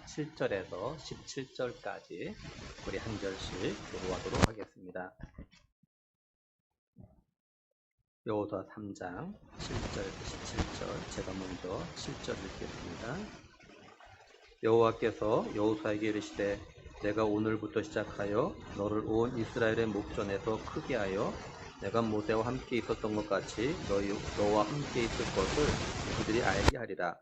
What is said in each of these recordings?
7절에서 17절까지 우리 한 절씩 교도하도록 하겠습니다. 여호수아 3장 7절에서 17절, 제가 먼저 7절을 읽겠습니다. 여호와께서 여호수아에게 이르시되 내가 오늘부터 시작하여 너를 온 이스라엘의 목전에서 크게 하여 내가 모세와 함께 있었던 것 같이 너와 함께 있을 것을 그들이 알게 하리라.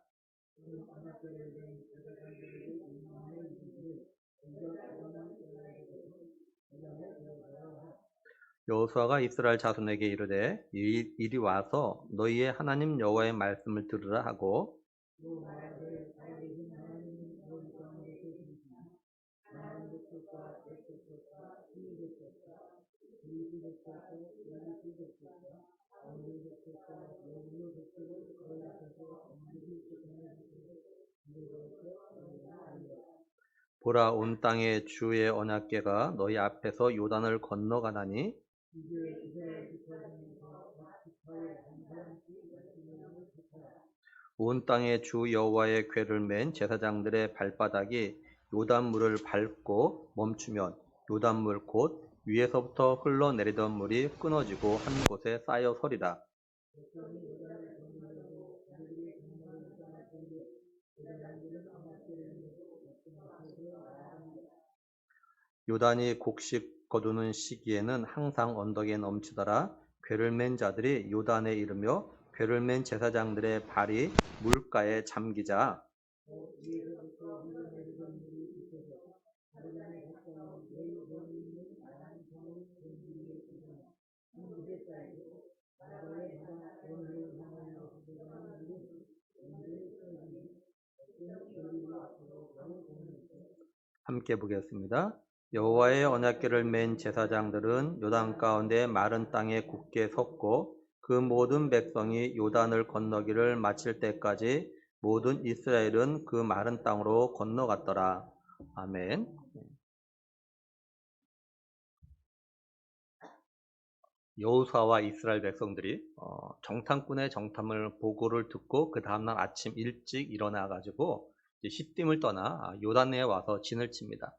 여호수아가 이스라엘 자손에게 이르되 이리 와서 너희의 하나님 여호와의 말씀을 들으라 하고 보라, 온 땅에 주의 언약궤가 너희 앞에서 요단을 건너가나니 온 땅에 주 여호와의 궤를 맨 제사장들의 발바닥이 요단물을 밟고 멈추면 요단물 곧 위에서부터 흘러내리던 물이 끊어지고 한 곳에 쌓여 서리라. 요단이 곡식 거두는 시기에는 항상 언덕에 넘치더라. 궤를 맨 자들이 요단에 이르며 궤를 맨 제사장들의 발이 물가에 잠기자 함께 보겠습니다. 여호와의 언약궤를 맨 제사장들은 요단 가운데 마른 땅에 굳게 섰고 그 모든 백성이 요단을 건너기를 마칠 때까지 모든 이스라엘은 그 마른 땅으로 건너갔더라. 아멘. 여호수아와 이스라엘 백성들이 정탐꾼의 정탐을 보고를 듣고 그 다음날 아침 일찍 일어나가지고 시딤을 떠나 요단에 와서 진을 칩니다.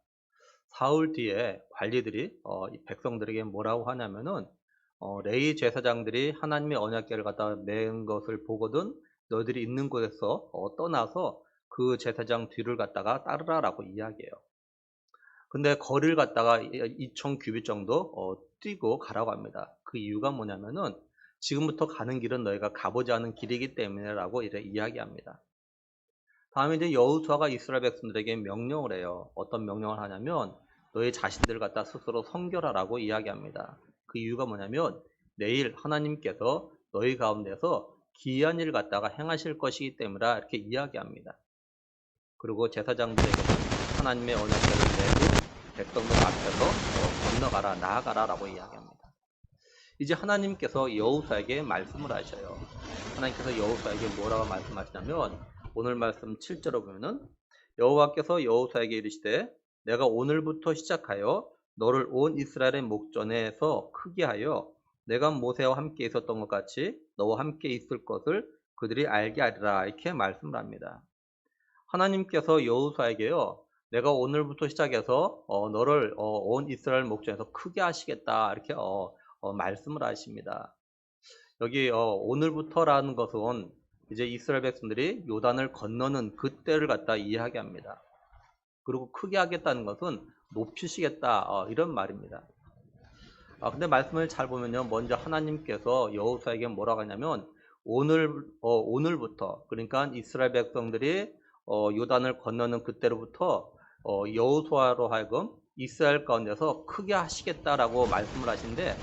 사흘 뒤에 관리들이 이 백성들에게 뭐라고 하냐면은 레위 제사장들이 하나님의 언약궤를 갖다가 맨 것을 보거든 너희들이 있는 곳에서 떠나서 그 제사장 뒤를 갖다가 따르라라고 이야기해요. 근데 거리를 갖다가 2,000 규빗 정도 뛰고 가라고 합니다. 그 이유가 뭐냐면은 지금부터 가는 길은 너희가 가보지 않은 길이기 때문에라고 이렇게 이야기합니다. 다음에 이제 여호수아가 이스라엘 백성들에게 명령을 해요. 어떤 명령을 하냐면 너희 자신들을 갖다 스스로 성결하라고 이야기합니다. 그 이유가 뭐냐면 내일 하나님께서 너희 가운데서 기이한 일을 갖다가 행하실 것이기 때문이라 이렇게 이야기합니다. 그리고 제사장들에게는 하나님의 언약궤를 메고 백성들 앞에서 건너가라, 나아가라 라고 이야기합니다. 이제 하나님께서 여호수아에게 말씀을 하셔요. 하나님께서 여호수아에게 뭐라고 말씀하시냐면 오늘 말씀 7절에 보면은 여호와께서 여호수아에게 이르시되 내가 오늘부터 시작하여 너를 온 이스라엘의 목전에서 크게 하여 내가 모세와 함께 있었던 것 같이 너와 함께 있을 것을 그들이 알게 하리라 이렇게 말씀을 합니다. 하나님께서 여호수아에게요 내가 오늘부터 시작해서 너를 온 이스라엘 목전에서 크게 하시겠다 이렇게 말씀을 하십니다. 여기 오늘부터라는 것은 이제 이스라엘 백성들이 요단을 건너는 그때를 갖다 이야기합니다. 그리고 크게 하겠다는 것은 높이시겠다 이런 말입니다. 근데 말씀을 잘 보면요, 먼저 하나님께서 여호수아에게 뭐라고 하냐면 오늘부터 그러니까 이스라엘 백성들이 요단을 건너는 그때로부터 여호수아로 하여금 이스라엘 가운데서 크게 하시겠다라고 말씀을 하시는데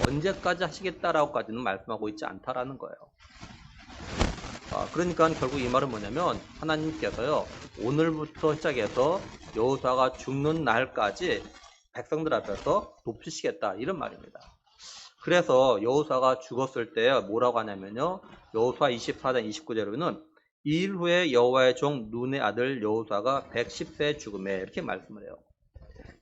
언제까지 하시겠다라고까지는 말씀하고 있지 않다라는 거예요. 그러니까 결국 이 말은 뭐냐면 하나님께서요 오늘부터 시작해서 여호수아가 죽는 날까지 백성들 앞에서 높이시겠다 이런 말입니다. 그래서 여호수아가 죽었을 때 뭐라고 하냐면요 여호수아 24장 29절에는 이 일 후에 여호와의 종 눈의 아들 여호수아가 110세에 죽음에 이렇게 말씀을 해요.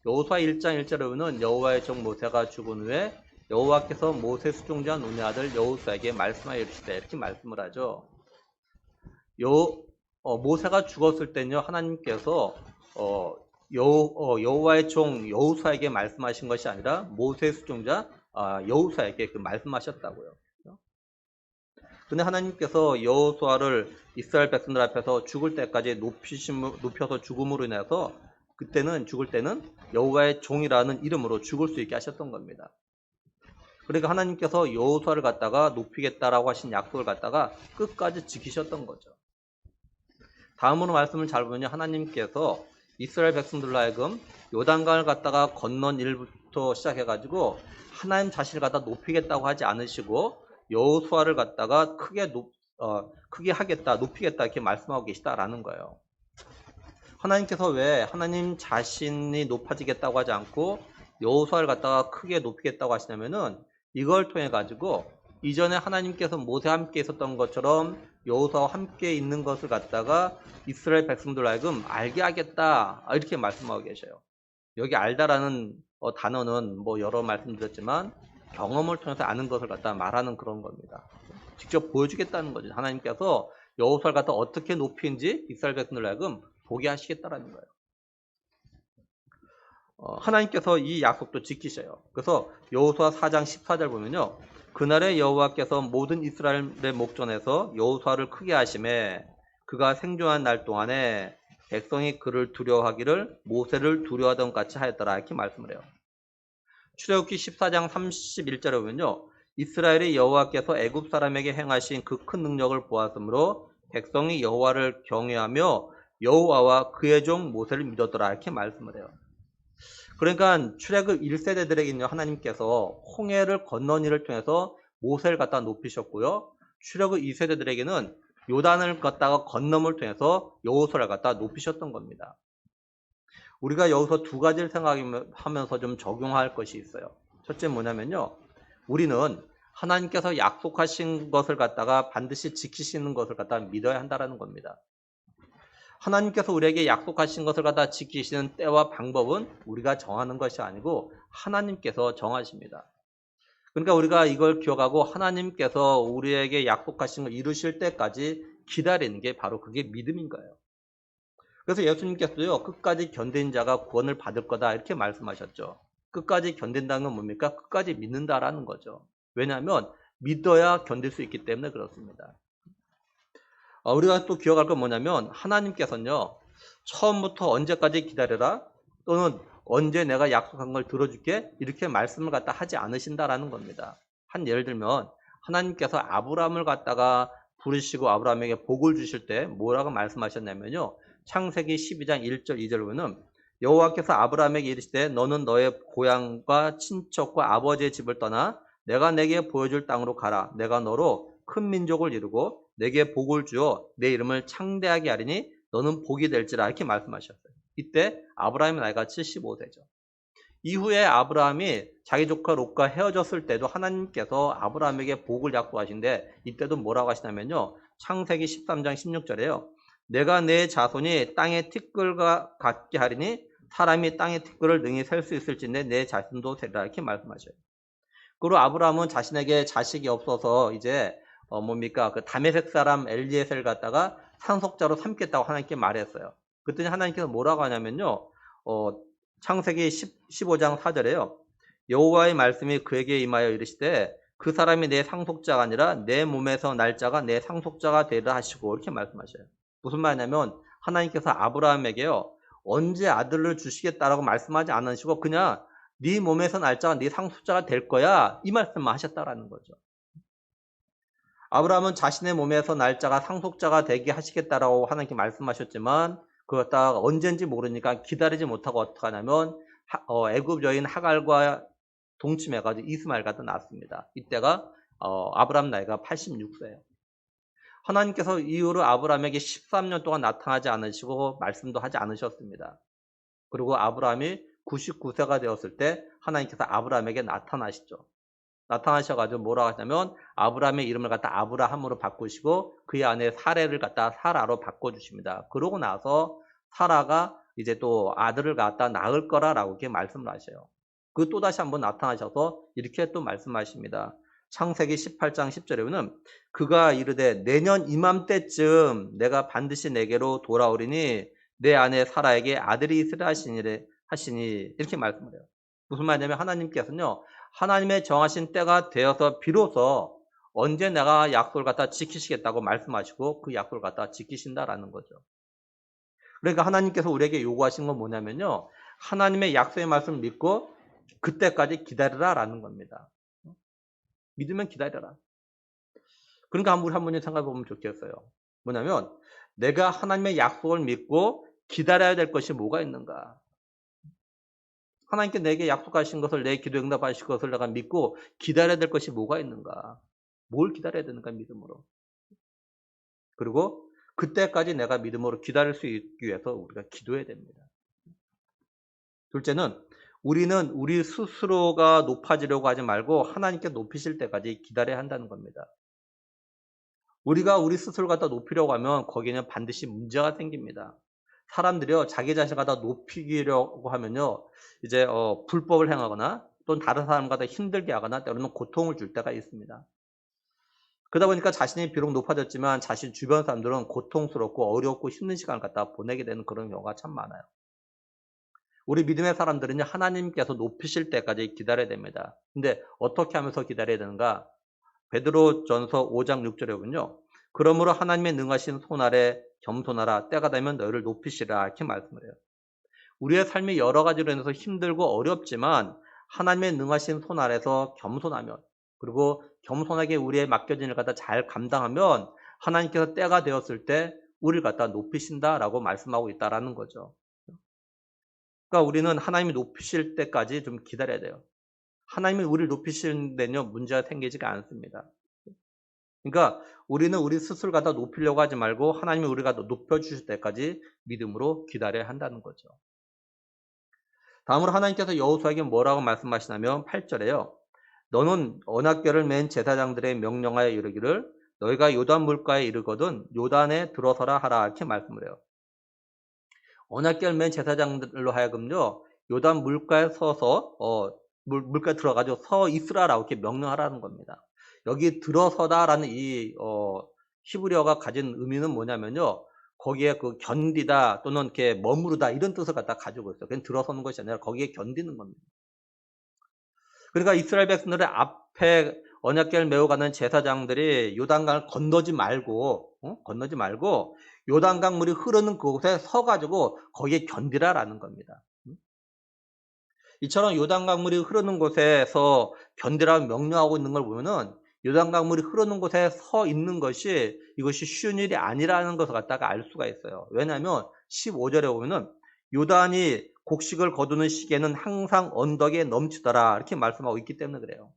여호수아 1장 1절에 보면 여호와의 종 모세가 죽은 후에 여호와께서 모세 수종자 눈의 아들 여호수아에게 말씀하여 이르시되 이렇게 말씀을 하죠. 모세가 죽었을 때는요 하나님께서 여호와의 종 여호수아에게 말씀하신 것이 아니라 모세의 수종자 여호수아에게 그 말씀하셨다고요. 근데 하나님께서 여호수아를 이스라엘 백성들 앞에서 죽을 때까지 높여서 죽음으로 인해서 그때는 죽을 때는 여호와의 종이라는 이름으로 죽을 수 있게 하셨던 겁니다. 그러니까 하나님께서 여호수아를 갖다가 높이겠다라고 하신 약속을 갖다가 끝까지 지키셨던 거죠. 다음으로 말씀을 잘 보면 하나님께서 이스라엘 백성들로 하여금 요단강을 갖다가 건넌 일부터 시작해가지고 하나님 자신을 갖다 높이겠다고 하지 않으시고 여호수아를 갖다가 크게 하겠다, 높이겠다 이렇게 말씀하고 계시다라는 거예요. 하나님께서 왜 하나님 자신이 높아지겠다고 하지 않고 여호수아를 갖다가 크게 높이겠다고 하시냐면은 이걸 통해 가지고 이전에 하나님께서 모세와 함께 있었던 것처럼 여호수아와 함께 있는 것을 갖다가 이스라엘 백성들 하여금 알게 하겠다 이렇게 말씀하고 계셔요. 여기 알다라는 단어는 뭐 여러 말씀드렸지만 경험을 통해서 아는 것을 갖다 말하는 그런 겁니다. 직접 보여주겠다는 거죠. 하나님께서 여호수아를 갖다 어떻게 높이는지 이스라엘 백성들 하여금 보게 하시겠다라는 거예요. 하나님께서 이 약속도 지키셔요. 그래서 여호수아 4장 14절 보면요. 그날에 여호와께서 모든 이스라엘의 목전에서 여호수아를 크게 하심에 그가 생존한 날 동안에 백성이 그를 두려워하기를 모세를 두려워하던 것 같이 하였더라 이렇게 말씀을 해요. 출애굽기 14장 31절에 보면요. 이스라엘이 여호와께서 애굽 사람에게 행하신 그 큰 능력을 보았으므로 백성이 여호와를 경외하며 여호와와 그의 종 모세를 믿었더라 이렇게 말씀을 해요. 그러니까 출애굽 1세대들에게는요 하나님께서 홍해를 건넌 일을 통해서 모세를 갖다 높이셨고요. 출애굽 2세대들에게는 요단을 갖다가 건nom을 통해서 여호수아를 갖다 높이셨던 겁니다. 우리가 여기서 두 가지를 생각하면서 좀 적용할 것이 있어요. 첫째 뭐냐면요. 우리는 하나님께서 약속하신 것을 갖다가 반드시 지키시는 것을 갖다가 믿어야 한다는 겁니다. 하나님께서 우리에게 약속하신 것을 갖다 지키시는 때와 방법은 우리가 정하는 것이 아니고 하나님께서 정하십니다. 그러니까 우리가 이걸 기억하고 하나님께서 우리에게 약속하신 걸 이루실 때까지 기다리는 게 바로 그게 믿음인 거예요. 그래서 예수님께서요 끝까지 견딘 자가 구원을 받을 거다 이렇게 말씀하셨죠. 끝까지 견딘다는 건 뭡니까? 끝까지 믿는다라는 거죠. 왜냐하면 믿어야 견딜 수 있기 때문에 그렇습니다. 우리가 또 기억할 건 뭐냐면 하나님께서는요 처음부터 언제까지 기다려라 또는 언제 내가 약속한 걸 들어줄게 이렇게 말씀을 갖다 하지 않으신다라는 겁니다. 한 예를 들면 하나님께서 아브라함을 갖다가 부르시고 아브라함에게 복을 주실 때 뭐라고 말씀하셨냐면요. 창세기 12장 1절 2절 보면은 여호와께서 아브라함에게 이르시되 너는 너의 고향과 친척과 아버지의 집을 떠나 내가 내게 보여줄 땅으로 가라. 내가 너로 큰 민족을 이루고 내게 복을 주어 내 이름을 창대하게 하리니 너는 복이 될지라 이렇게 말씀하셨어요. 이때 아브라함의 나이가 75세죠. 이후에 아브라함이 자기 조카 롯과 헤어졌을 때도 하나님께서 아브라함에게 복을 약속하신데 이때도 뭐라고 하시냐면요. 창세기 13장 16절에요. 내가 내 자손이 땅의 티끌과 같게 하리니 사람이 땅의 티끌을 능히 셀 수 있을진데 내 자손도 세리라 이렇게 말씀하셔요. 그리고 아브라함은 자신에게 자식이 없어서 이제 그 다메섹 사람 엘리에셀을 갖다가 상속자로 삼겠다고 하나님께 말했어요. 그랬더니 하나님께서 뭐라고 하냐면요. 창세기 15장 4절에요. 여호와의 말씀이 그에게 임하여 이르시되 그 사람이 내 상속자가 아니라 내 몸에서 날 자가 내 상속자가 되리라 하시고 이렇게 말씀하셔요. 무슨 말이냐면 하나님께서 아브라함에게요. 언제 아들을 주시겠다라고 말씀하지 않으시고 그냥 네 몸에서 날 자가 네 상속자가 될 거야 이 말씀만 하셨다라는 거죠. 아브라함은 자신의 몸에서 날 자가 상속자가 되게 하시겠다라고 하나님께 말씀하셨지만 그걸 갖다가 언젠지 모르니까 기다리지 못하고 어떻게 하냐면 애굽 여인 하갈과 동침해가지고 이스마엘 갖다 낳았습니다. 이때가 아브라함 나이가 86세예요. 하나님께서 이후로 아브라함에게 13년 동안 나타나지 않으시고 말씀도 하지 않으셨습니다. 그리고 아브라함이 99세가 되었을 때 하나님께서 아브라함에게 나타나시죠. 나타나셔가지고 뭐라고 하냐면 아브라함의 이름을 갖다 아브라함으로 바꾸시고 그의 아내 사레를 갖다 사라로 바꿔주십니다. 그러고 나서 사라가 이제 또 아들을 갖다 낳을 거라라고 이렇게 말씀을 하셔요. 그 또다시 한번 나타나셔서 이렇게 또 말씀하십니다. 창세기 18장 10절에 보면 그가 이르되 내년 이맘때쯤 내가 반드시 내게로 돌아오리니 내 아내 사라에게 아들이 있으라 하시니 이렇게 말씀을 해요. 무슨 말이냐면 하나님께서는요. 하나님의 정하신 때가 되어서 비로소 언제 내가 약속을 갖다 지키시겠다고 말씀하시고 그 약속을 갖다 지키신다라는 거죠. 그러니까 하나님께서 우리에게 요구하신 건 뭐냐면요. 하나님의 약속의 말씀을 믿고 그때까지 기다리라라는 겁니다. 믿으면 기다려라. 그러니까 우리 한 번씩 생각해 보면 좋겠어요. 뭐냐면 내가 하나님의 약속을 믿고 기다려야 될 것이 뭐가 있는가? 하나님께 내게 약속하신 것을 내 기도 응답하실 것을 내가 믿고 기다려야 될 것이 뭐가 있는가? 뭘 기다려야 되는가 믿음으로. 그리고 그때까지 내가 믿음으로 기다릴 수 있기 위해서 우리가 기도해야 됩니다. 둘째는 우리는 우리 스스로가 높아지려고 하지 말고 하나님께 높이실 때까지 기다려야 한다는 겁니다. 우리가 우리 스스로 갖다 높이려고 하면 거기에는 반드시 문제가 생깁니다. 사람들이요, 자기 자신을 갖다 높이려고 하면요, 이제, 불법을 행하거나 또는 다른 사람 갖다 힘들게 하거나 때로는 고통을 줄 때가 있습니다. 그러다 보니까 자신이 비록 높아졌지만 자신 주변 사람들은 고통스럽고 어렵고 힘든 시간을 갖다 보내게 되는 그런 경우가 참 많아요. 우리 믿음의 사람들은요, 하나님께서 높이실 때까지 기다려야 됩니다. 근데 어떻게 하면서 기다려야 되는가? 베드로전서 5장 6절에 보면요. 그러므로 하나님의 능하신 손 아래 겸손하라. 때가 되면 너희를 높이시라. 이렇게 말씀을 해요. 우리의 삶이 여러 가지로 인해서 힘들고 어렵지만 하나님의 능하신 손 아래서 겸손하면, 그리고 겸손하게 우리의 맡겨진 일을 갖다 잘 감당하면 하나님께서 때가 되었을 때 우리를 갖다 높이신다라고 말씀하고 있다라는 거죠. 그러니까 우리는 하나님이 높이실 때까지 좀 기다려야 돼요. 하나님이 우리를 높이시는 데는요, 문제가 생기지가 않습니다. 그러니까 우리는 우리 스스로 갖다 높이려고 하지 말고 하나님이 우리가 높여주실 때까지 믿음으로 기다려야 한다는 거죠. 다음으로 하나님께서 여호수아에게 뭐라고 말씀하시냐면 8절에요. 너는 언약궤를 맨 제사장들의 명령하여 이르기를 너희가 요단 물가에 이르거든 요단에 들어서라 하라 이렇게 말씀을 해요. 언약궤를 맨 제사장들로 하여금요. 요단 물가에 서서 물가에 들어가지고 서 있으라라고 이렇게 명령하라는 겁니다. 여기 들어서다라는 이 히브리어가 가진 의미는 뭐냐면요. 거기에 그 견디다 또는 이렇게 머무르다 이런 뜻을 갖다 가지고 있어요. 그냥 들어서는 것이 아니라 거기에 견디는 겁니다. 그러니까 이스라엘 백성들의 앞에 언약궤를 메고 가는 제사장들이 요단강을 건너지 말고 요단강 물이 흐르는 그곳에 서가지고 거기에 견디라라는 겁니다. 이처럼 요단강 물이 흐르는 곳에서 견디라고 명령하고 있는 걸 보면은 요단강 물이 흐르는 곳에 서 있는 것이 이것이 쉬운 일이 아니라는 것을 갖다가 알 수가 있어요. 왜냐하면 15절에 보면은 요단이 곡식을 거두는 시기에는 항상 언덕에 넘치더라 이렇게 말씀하고 있기 때문에 그래요.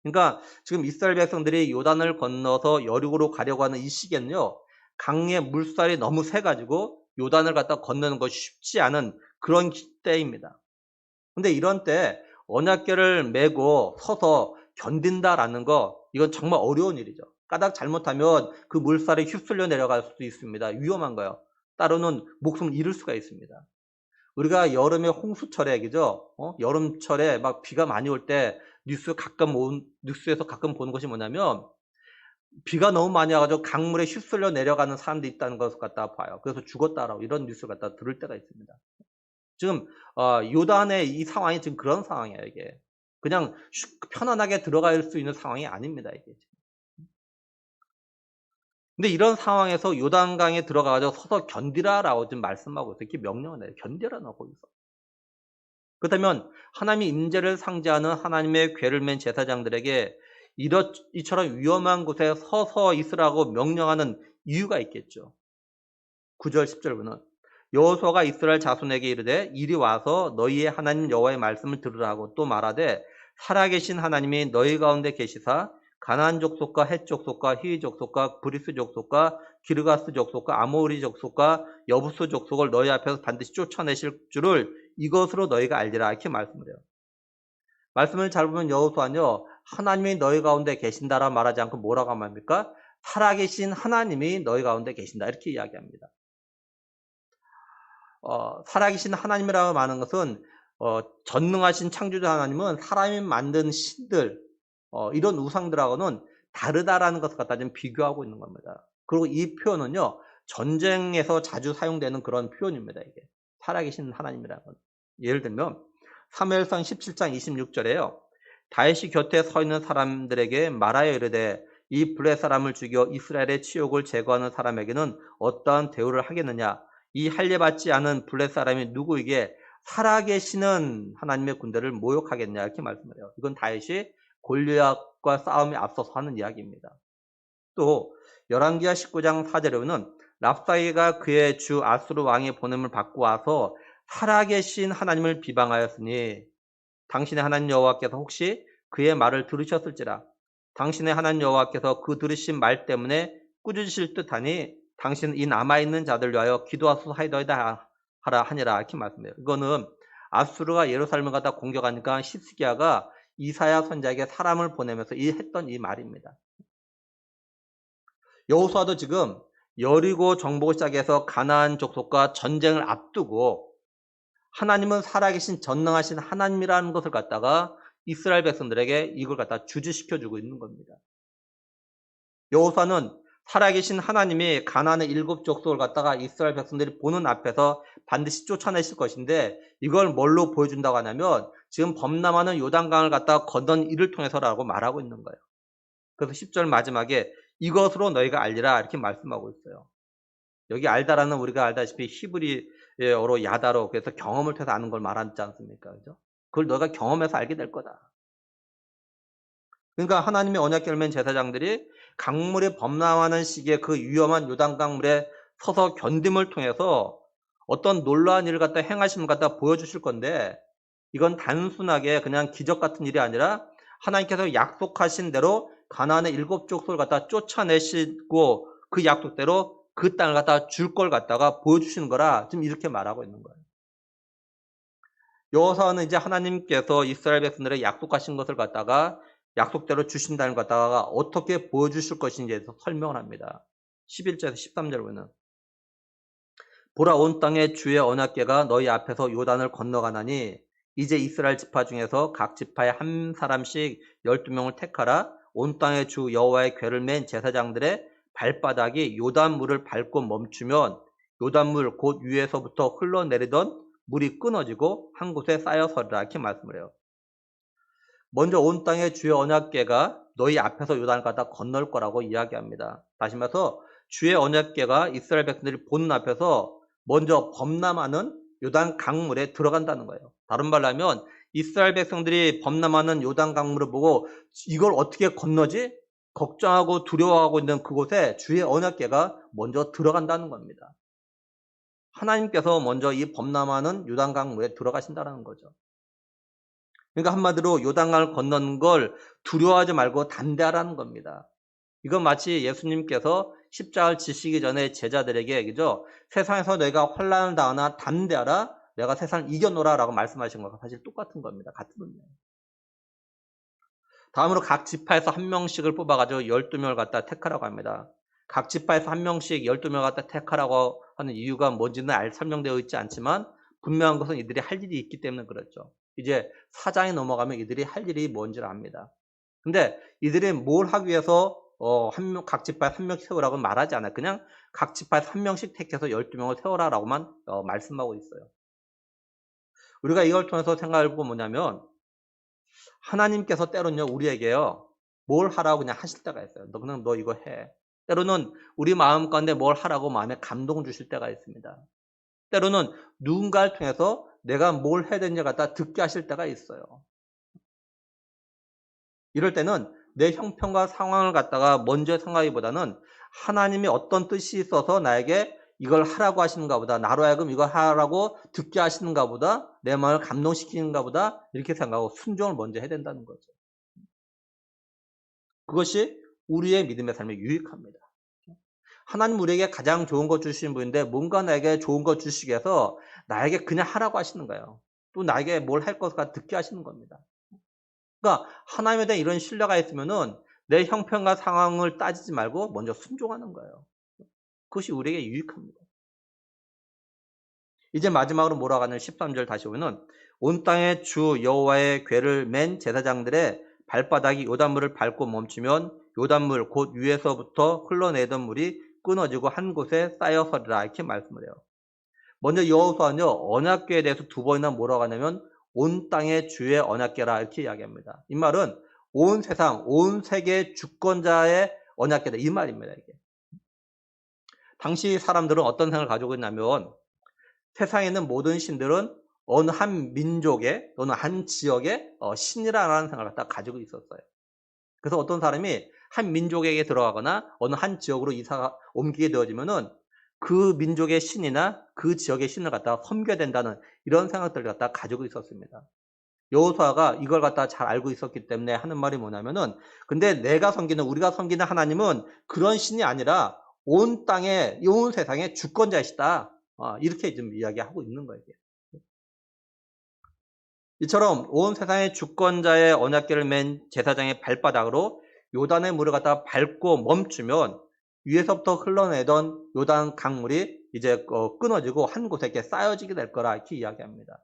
그러니까 지금 이스라엘 백성들이 요단을 건너서 여리고로 가려고 하는 이 시기에는요. 강의 물살이 너무 세가지고 요단을 갖다 건너는 것이 쉽지 않은 그런 때입니다. 근데 이런 때 언약궤를 메고 서서 견딘다라는 거 이건 정말 어려운 일이죠. 까닭 잘못하면 그 물살에 휩쓸려 내려갈 수도 있습니다. 위험한 거예요. 따로는 목숨을 잃을 수가 있습니다. 우리가 여름에 홍수철에 그죠? 여름철에 막 비가 많이 올 때 뉴스에서 가끔 보는 것이 뭐냐면 비가 너무 많이 와가지고 강물에 휩쓸려 내려가는 사람들이 있다는 것을 갖다 봐요. 그래서 죽었다라고 이런 뉴스를 갖다 들을 때가 있습니다. 지금 요단의 이 상황이 지금 그런 상황이에요. 이게 그냥 편안하게 들어갈 수 있는 상황이 아닙니다. 이게. 근데 이런 상황에서 요단강에 들어가가지고 서서 견디라라고 지금 말씀하고 있어요. 이렇게 명령을 해요. 견디라라고 거기서. 그렇다면 하나님의 임재를 상징하는 하나님의 궤를 맨 제사장들에게 이처럼 위험한 곳에 서서 있으라고 명령하는 이유가 있겠죠. 9절 10절 보면 여호수아가 이스라엘 자손에게 이르되 이리 와서 너희의 하나님 여호와의 말씀을 들으라고 또 말하되 살아계신 하나님이 너희 가운데 계시사 가나안 족속과 헷 족속과 히위 족속과 브리스 족속과 기르가스 족속과 아모리 족속과 여부스 족속을 너희 앞에서 반드시 쫓아내실 줄을 이것으로 너희가 알리라 이렇게 말씀을 해요. 말씀을 잘 보면 여호수아는요. 하나님이 너희 가운데 계신다라 말하지 않고 뭐라고 합니까? 살아계신 하나님이 너희 가운데 계신다 이렇게 이야기합니다. 살아계신 하나님이라고 말하는 것은 전능하신 창조자 하나님은 사람이 만든 신들 이런 우상들하고는 다르다라는 것을 갖다 좀 비교하고 있는 겁니다. 그리고 이 표현은요 전쟁에서 자주 사용되는 그런 표현입니다. 이게 살아계신 하나님이라는 건. 예를 들면 사무엘상 17장 26절에요. 다윗이 곁에 서 있는 사람들에게 말하여 이르되 이 블레 사람을 죽여 이스라엘의 치욕을 제거하는 사람에게는 어떠한 대우를 하겠느냐. 이 할례받지 않은 블레 사람이 누구에게 살아계시는 하나님의 군대를 모욕하겠냐 이렇게 말씀을 해요. 이건 다윗이 골리앗과 싸움에 앞서서 하는 이야기입니다. 또 열왕기하 19장 4절에 보면 랍사기가 그의 주 아수르 왕의 보냄을 받고 와서 살아계신 하나님을 비방하였으니 당신의 하나님 여호와께서 혹시 그의 말을 들으셨을지라. 당신의 하나님 여호와께서 그 들으신 말 때문에 꾸짖으실 듯하니 당신은 이 남아있는 자들 위하여 기도하소서하이더이다 하라 하니라 이렇게 말씀해요. 이거는 아수르가 예루살렘을 갖다 공격하니까 히스기야가 이사야 선지자에게 사람을 보내면서 했던 이 말입니다. 여호수아도 지금 여리고 정복을 시작해서 가나안 족속과 전쟁을 앞두고 하나님은 살아계신 전능하신 하나님이라는 것을 갖다가 이스라엘 백성들에게 이걸 갖다 주지시켜주고 있는 겁니다. 여호수아는 살아계신 하나님이 가나안의 7족속을 갖다가 이스라엘 백성들이 보는 앞에서 반드시 쫓아내실 것인데 이걸 뭘로 보여준다고 하냐면 지금 범람하는 요단강을 갖다가 건넌 이를 통해서라고 말하고 있는 거예요. 그래서 10절 마지막에 이것으로 너희가 알리라 이렇게 말씀하고 있어요. 여기 알다라는 우리가 알다시피 히브리어로 야다로 그래서 경험을 통해서 아는 걸 말하지 않습니까? 그죠? 그걸 너가 경험해서 알게 될 거다. 그러니까 하나님의 언약궤를 맨 제사장들이 강물이 범람하는 시기에 그 위험한 요단강물에 서서 견딤을 통해서 어떤 놀라운 일을 갖다 행하심을 갖다 보여주실 건데 이건 단순하게 그냥 기적 같은 일이 아니라 하나님께서 약속하신 대로 가나안의 7족속을 갖다 쫓아내시고 그 약속대로 그 땅을 갖다 줄 걸 갖다가 보여주시는 거라 지금 이렇게 말하고 있는 거예요. 여호수아는 이제 하나님께서 이스라엘 백성들에게 약속하신 것을 갖다가 약속대로 주신다는 것 갖다가 어떻게 보여주실 것인지에 대해서 설명을 합니다. 11절에서 13절 보면 보라 온 땅에 주의 언약궤가 너희 앞에서 요단을 건너가나니 이제 이스라엘 지파 중에서 각 지파에 한 사람씩 12명을 택하라. 온 땅의 주 여호와의 궤를 맨 제사장들의 발바닥이 요단물을 밟고 멈추면 요단물 곧 위에서부터 흘러내리던 물이 끊어지고 한 곳에 쌓여서리라 이렇게 말씀을 해요. 먼저 온 땅의 주의 언약궤가 너희 앞에서 요단을 갖다 건널 거라고 이야기합니다. 다시 말해서 주의 언약궤가 이스라엘 백성들이 보는 앞에서 먼저 범람하는 요단 강물에 들어간다는 거예요. 다른 말로 하면 이스라엘 백성들이 범람하는 요단 강물을 보고 이걸 어떻게 건너지? 걱정하고 두려워하고 있는 그곳에 주의 언약궤가 먼저 들어간다는 겁니다. 하나님께서 먼저 이 범람하는 요단 강물에 들어가신다는 거죠. 그러니까 한마디로 요단강을 건너는 걸 두려워하지 말고 담대하라는 겁니다. 이건 마치 예수님께서 십자가를 지시기 전에 제자들에게 그죠? 세상에서 너희가 환난을 당하나 담대하라 내가 세상을 이겨노라 라고 말씀하신 것과 사실 똑같은 겁니다. 같은 의미예요. 다음으로 각 지파에서 한 명씩을 뽑아가지고 12명을 갖다 택하라고 합니다. 각 지파에서 한 명씩 12명을 갖다 택하라고 하는 이유가 뭔지는 설명되어 있지 않지만 분명한 것은 이들이 할 일이 있기 때문에 그렇죠. 이제 4장에 넘어가면 이들이 할 일이 뭔지를 압니다. 근데 이들이 뭘 하기 위해서 각 지파에 한 명씩 세우라고 말하지 않아요. 그냥 각 지파에서 한 명씩 택해서 12명을 세우라라고만 말씀하고 있어요. 우리가 이걸 통해서 생각해 보면 뭐냐면 하나님께서 때로는요 우리에게요 뭘 하라고 그냥 하실 때가 있어요. 너 이거 해. 때로는 우리 마음 가운데 뭘 하라고 마음에 감동 주실 때가 있습니다. 때로는 누군가를 통해서 내가 뭘 해야 되는지 갖다 듣게 하실 때가 있어요. 이럴 때는 내 형편과 상황을 갖다가 먼저 생각하기보다는 하나님이 어떤 뜻이 있어서 나에게 이걸 하라고 하시는가 보다, 나로 하여금 이걸 하라고 듣게 하시는가 보다, 내 마음을 감동시키는가 보다 이렇게 생각하고 순종을 먼저 해야 된다는 거죠. 그것이 우리의 믿음의 삶에 유익합니다. 하나님 우리에게 가장 좋은 것 주시는 분인데 뭔가 나에게 좋은 것 주시기 위해서 나에게 그냥 하라고 하시는 거예요. 또 나에게 뭘 할 것과 듣게 하시는 겁니다. 그러니까 하나님에 대한 이런 신뢰가 있으면은 내 형편과 상황을 따지지 말고 먼저 순종하는 거예요. 그것이 우리에게 유익합니다. 이제 마지막으로 뭐라고 하냐면 13절 다시 보면은 온 땅의 주 여호와의 궤를 맨 제사장들의 발바닥이 요단물을 밟고 멈추면 요단물 곧 위에서부터 흘러내던 물이 끊어지고 한 곳에 쌓여서리라 이렇게 말씀을 해요. 먼저 여호수아는요 언약궤에 대해서 두 번이나 뭐라고 하냐면 온 땅의 주의 언약궤라 이렇게 이야기합니다. 이 말은 온 세상, 온 세계의 주권자의 언약궤다 이 말입니다. 이게. 당시 사람들은 어떤 생각을 가지고 있냐면 세상에 있는 모든 신들은 어느 한 민족의 또는 한 지역의 신이라는 생각을 다 가지고 있었어요. 그래서 어떤 사람이 한 민족에게 들어가거나 어느 한 지역으로 이사가 옮기게 되어지면은 그 민족의 신이나 그 지역의 신을 갖다가 섬겨야 된다는 이런 생각들을 갖다가 가지고 있었습니다. 여호수아가 이걸 갖다가 잘 알고 있었기 때문에 하는 말이 뭐냐면은 근데 내가 섬기는 우리가 섬기는 하나님은 그런 신이 아니라 온 땅에 온 세상의 주권자이시다. 이렇게 지금 이야기하고 있는 거예요. 이처럼 온 세상의 주권자의 언약궤를 맨 제사장의 발바닥으로 요단의 물을 갖다가 밟고 멈추면 위에서부터 흘러내던 요단 강물이 이제 끊어지고 한 곳에 이렇게 쌓여지게 될 거라 이렇게 이야기합니다.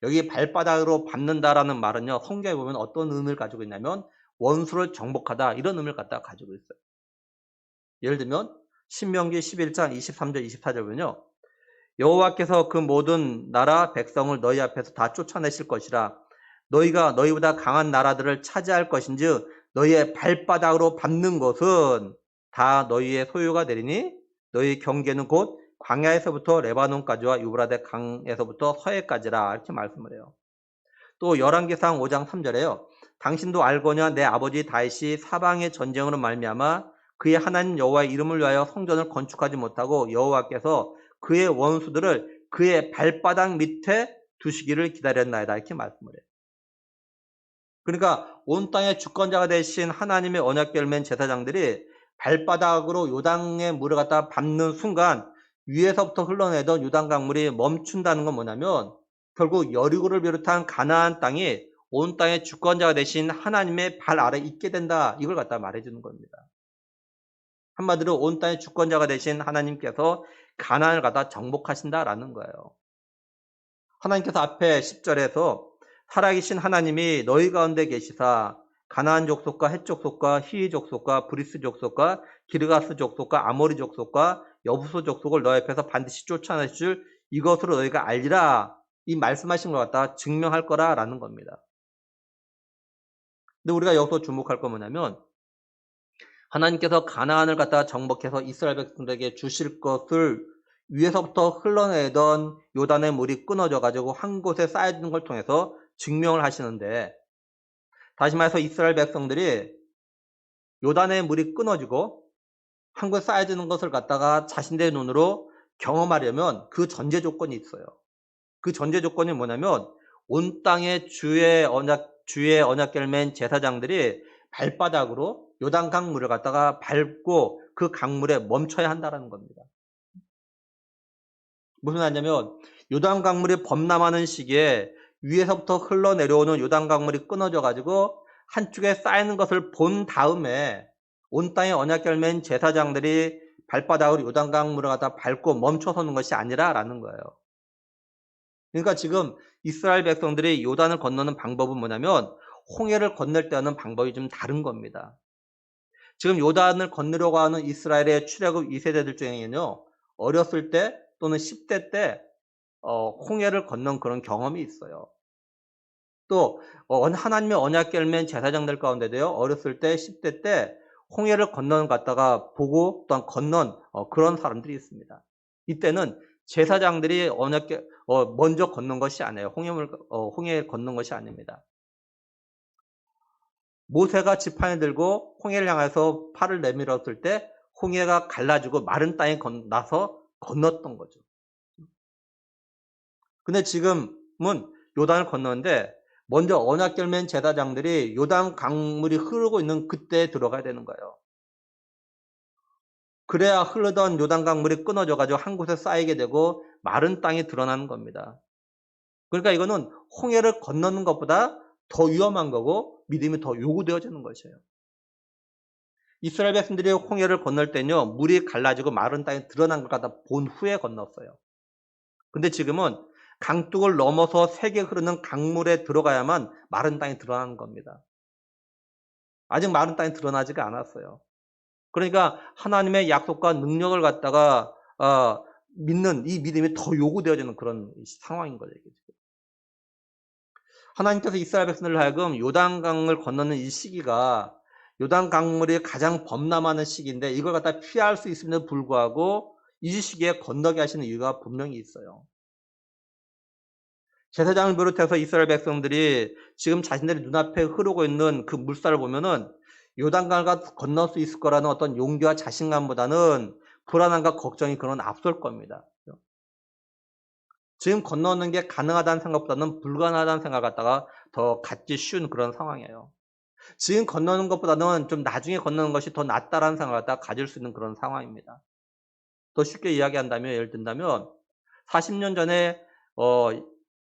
여기 발바닥으로 밟는다라는 말은요 성경에 보면 어떤 의미를 가지고 있냐면 원수를 정복하다 이런 의미를 갖다가 가지고 있어요. 예를 들면 신명기 11장 23절 24절 보면요. 여호와께서 그 모든 나라 백성을 너희 앞에서 다 쫓아내실 것이라. 너희가 너희보다 강한 나라들을 차지할 것인즉 너희의 발바닥으로 밟는 것은 다 너희의 소유가 되리니 너희 경계는 곧 광야에서부터 레바논까지와 유브라데 강에서부터 서해까지라 이렇게 말씀을 해요. 또 열왕기상 5장 3절에요. 당신도 알거냐 내 아버지 다윗이 사방의 전쟁으로 말미암아 그의 하나님 여호와의 이름을 위하여 성전을 건축하지 못하고 여호와께서 그의 원수들을 그의 발바닥 밑에 두시기를 기다렸나이다 이렇게 말씀을 해요. 그러니까 온 땅의 주권자가 되신 하나님의 언약궤를 맨 제사장들이 발바닥으로 요단의 물을 갖다 밟는 순간 위에서부터 흘러내던 요단 강물이 멈춘다는 건 뭐냐면 결국 여리고를 비롯한 가나안 땅이 온 땅의 주권자가 되신 하나님의 발 아래 있게 된다 이걸 갖다 말해주는 겁니다. 한마디로 온 땅의 주권자가 되신 하나님께서 가나안을 갖다 정복하신다라는 거예요. 하나님께서 앞에 10절에서 살아계신 하나님이 너희 가운데 계시사 가나안 족속과 헷 족속과 히위 족속과 브리스 족속과 기르가스 족속과 아모리 족속과 여부수 족속을 너희 앞에서 반드시 쫓아내실 줄 이것으로 너희가 알리라 이 말씀하신 것 갖다 증명할 거라라는 겁니다. 근데 우리가 여기서 주목할 건 뭐냐면 하나님께서 가나안을 갖다가 정복해서 이스라엘 백성들에게 주실 것을 위에서부터 흘러내던 요단의 물이 끊어져 가지고 한 곳에 쌓여지는 걸 통해서 증명을 하시는데 다시 말해서 이스라엘 백성들이 요단의 물이 끊어지고 한 곳에 쌓여지는 것을 갖다가 자신들의 눈으로 경험하려면 그 전제 조건이 있어요. 그 전제 조건이 뭐냐면 온 땅의 주의 언약궤를 맨 제사장들이 발바닥으로 요단 강물을 갖다가 밟고 그 강물에 멈춰야 한다는 겁니다. 무슨 말이냐면 요단 강물이 범람하는 시기에 위에서부터 흘러내려오는 요단 강물이 끊어져 가지고 한쪽에 쌓이는 것을 본 다음에 온 땅의 언약궤를 맨 제사장들이 발바닥으로 요단 강물을 갖다 밟고 멈춰서는 것이 아니라라는 거예요. 그러니까 지금 이스라엘 백성들이 요단을 건너는 방법은 뭐냐면 홍해를 건널 때 하는 방법이 좀 다른 겁니다. 지금 요단을 건너려고 하는 이스라엘의 출애굽 2세대들 중에는요. 어렸을 때 또는 10대 때 홍해를 건넌 그런 경험이 있어요. 또 하나님의 언약궤를 맨 제사장들 가운데도요. 어렸을 때 10대 때 홍해를 건너는 갔다가 보고 또한 건넌 그런 사람들이 있습니다. 이때는 제사장들이 언약궤 먼저 건넌 것이 아니에요. 홍해를 건넌 것이 아닙니다. 모세가 지팡이 들고 홍해를 향해서 팔을 내밀었을 때 홍해가 갈라지고 마른 땅에 나서 건넜던 거죠. 근데 지금은 요단을 건너는데 먼저 언약궤를 맨 제사장들이 요단 강물이 흐르고 있는 그때에 들어가야 되는 거예요. 그래야 흐르던 요단 강물이 끊어져 가지고 한 곳에 쌓이게 되고 마른 땅이 드러나는 겁니다. 그러니까 이거는 홍해를 건너는 것보다 더 위험한 거고 믿음이 더 요구되어지는 것이에요. 이스라엘 백성들이 홍해를 건널 때는요. 물이 갈라지고 마른 땅이 드러난 걸 갖다 본 후에 건넜어요. 근데 지금은 강둑을 넘어서 세게 흐르는 강물에 들어가야만 마른 땅이 드러나는 겁니다. 아직 마른 땅이 드러나지가 않았어요. 그러니까 하나님의 약속과 능력을 갖다가 믿는 이 믿음이 더 요구되어지는 그런 상황인 거죠. 이게 지금. 하나님께서 이스라엘 백성들을 하여금 요단강을 건너는 이 시기가 요단 강물이 가장 범람하는 시기인데 이걸 갖다 피할 수 있음에도 불구하고 이 시기에 건너게 하시는 이유가 분명히 있어요. 제사장을 비롯해서 이스라엘 백성들이 지금 자신들의 눈앞에 흐르고 있는 그 물살을 보면은 요단강을 건널 수 있을 거라는 어떤 용기와 자신감보다는 불안함과 걱정이 그런 앞설 겁니다. 지금 건너는 게 가능하다는 생각보다는 불가능하다는 생각을 갖다가 더 갖기 쉬운 그런 상황이에요. 지금 건너는 것보다는 좀 나중에 건너는 것이 더 낫다라는 생각을 갖다가 가질 수 있는 그런 상황입니다. 더 쉽게 이야기한다면 예를 든다면 40년 전에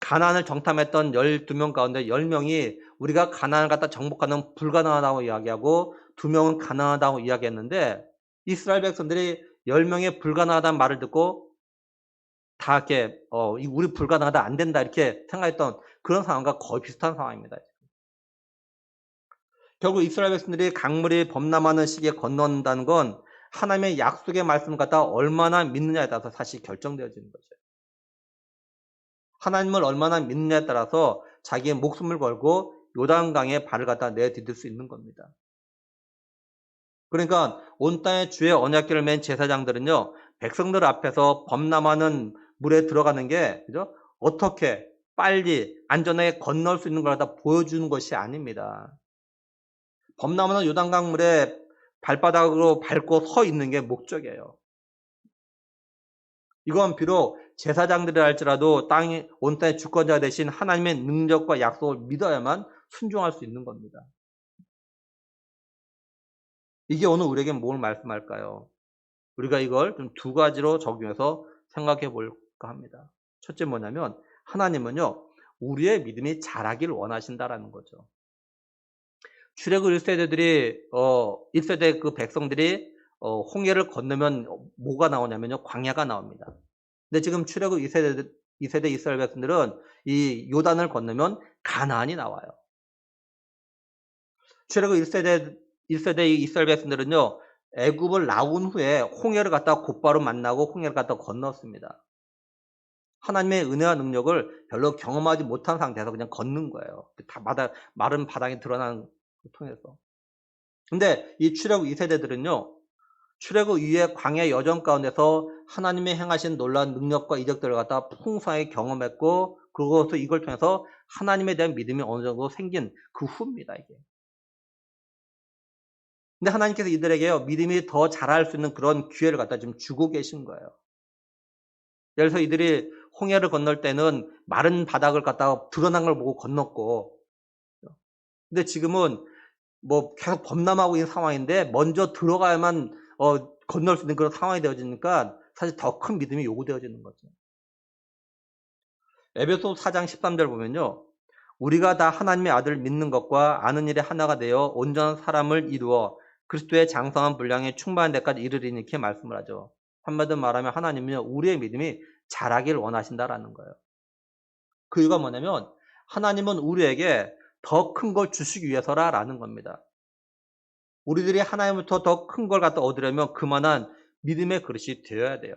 가나안을 정탐했던 12명 가운데 10명이 우리가 가나안을 갖다 정복하는 불가능하다고 이야기하고 2명은 가능하다고 이야기했는데 이스라엘 백성들이 10명의 불가능하다는 말을 듣고 다 이렇게 우리 불가능하다 안 된다 이렇게 생각했던 그런 상황과 거의 비슷한 상황입니다. 결국 이스라엘 백성들이 강물이 범람하는 시기에 건넌다는 건 하나님의 약속의 말씀을 갖다 얼마나 믿느냐에 따라서 사실 결정되어지는 거죠. 하나님을 얼마나 믿느냐에 따라서 자기의 목숨을 걸고 요단강에 발을 갖다 내디딜 수 있는 겁니다. 그러니까 온 땅에 주의 언약궤를 맨 제사장들은요, 백성들 앞에서 범람하는 물에 들어가는 게 그죠? 어떻게 빨리 안전하게 건널 수 있는 걸 갖다 보여주는 것이 아닙니다. 범람하는 요단강 물에 발바닥으로 밟고 서 있는 게 목적이에요. 이건 비록 제사장들이라 할지라도 온 땅의 주권자 되신 하나님의 능력과 약속을 믿어야만 순종할 수 있는 겁니다. 이게 오늘 우리에게 뭘 말씀할까요? 우리가 이걸 좀 두 가지로 적용해서 생각해 볼까 합니다. 첫째 뭐냐면 하나님은요, 우리의 믿음이 자라길 원하신다라는 거죠. 출애굽 1세대들이 1세대 그 백성들이 홍해를 건너면 뭐가 나오냐면요, 광야가 나옵니다. 근데 지금 출애굽 2세대 이스라엘 백성들은 이 요단을 건너면 가나안이 나와요. 출애굽 1세대 이스라엘 백성들은요, 애굽을 나온 후에 홍해를 갖다가 곧바로 만나고 홍해를 갖다가 건넜습니다. 하나님의 은혜와 능력을 별로 경험하지 못한 상태에서 그냥 걷는 거예요. 다 마른 바닥에 드러나는 걸 통해서. 근데 이 출애굽 2세대들은요, 출애굽 이후의 광야 여정 가운데서 하나님의 행하신 놀라운 능력과 이적들을 갖다 풍성하게 경험했고, 그것을 이걸 통해서 하나님에 대한 믿음이 어느 정도 생긴 그 후입니다, 이게. 근데 하나님께서 이들에게요, 믿음이 더 자랄 수 있는 그런 기회를 갖다 지금 주고 계신 거예요. 예를 들어서 이들이 홍해를 건널 때는 마른 바닥을 갖다가 드러난 걸 보고 건넜고, 근데 지금은 뭐 계속 범람하고 있는 상황인데 먼저 들어가야만 건널 수 있는 그런 상황이 되어지니까 사실 더 큰 믿음이 요구되어지는 거죠. 에베소 4장 13절 보면요, 우리가 다 하나님의 아들을 믿는 것과 아는 일에 하나가 되어 온전한 사람을 이루어 그리스도의 장성한 분량에 충만한 데까지 이르리니 이렇게 말씀을 하죠. 한마디로 말하면 하나님은요, 우리의 믿음이 자라기를 원하신다라는 거예요. 그 이유가 뭐냐면 하나님은 우리에게 더 큰 걸 주시기 위해서라는 겁니다. 우리들이 하나님부터 더 큰 걸 갖다 얻으려면 그만한 믿음의 그릇이 되어야 돼요.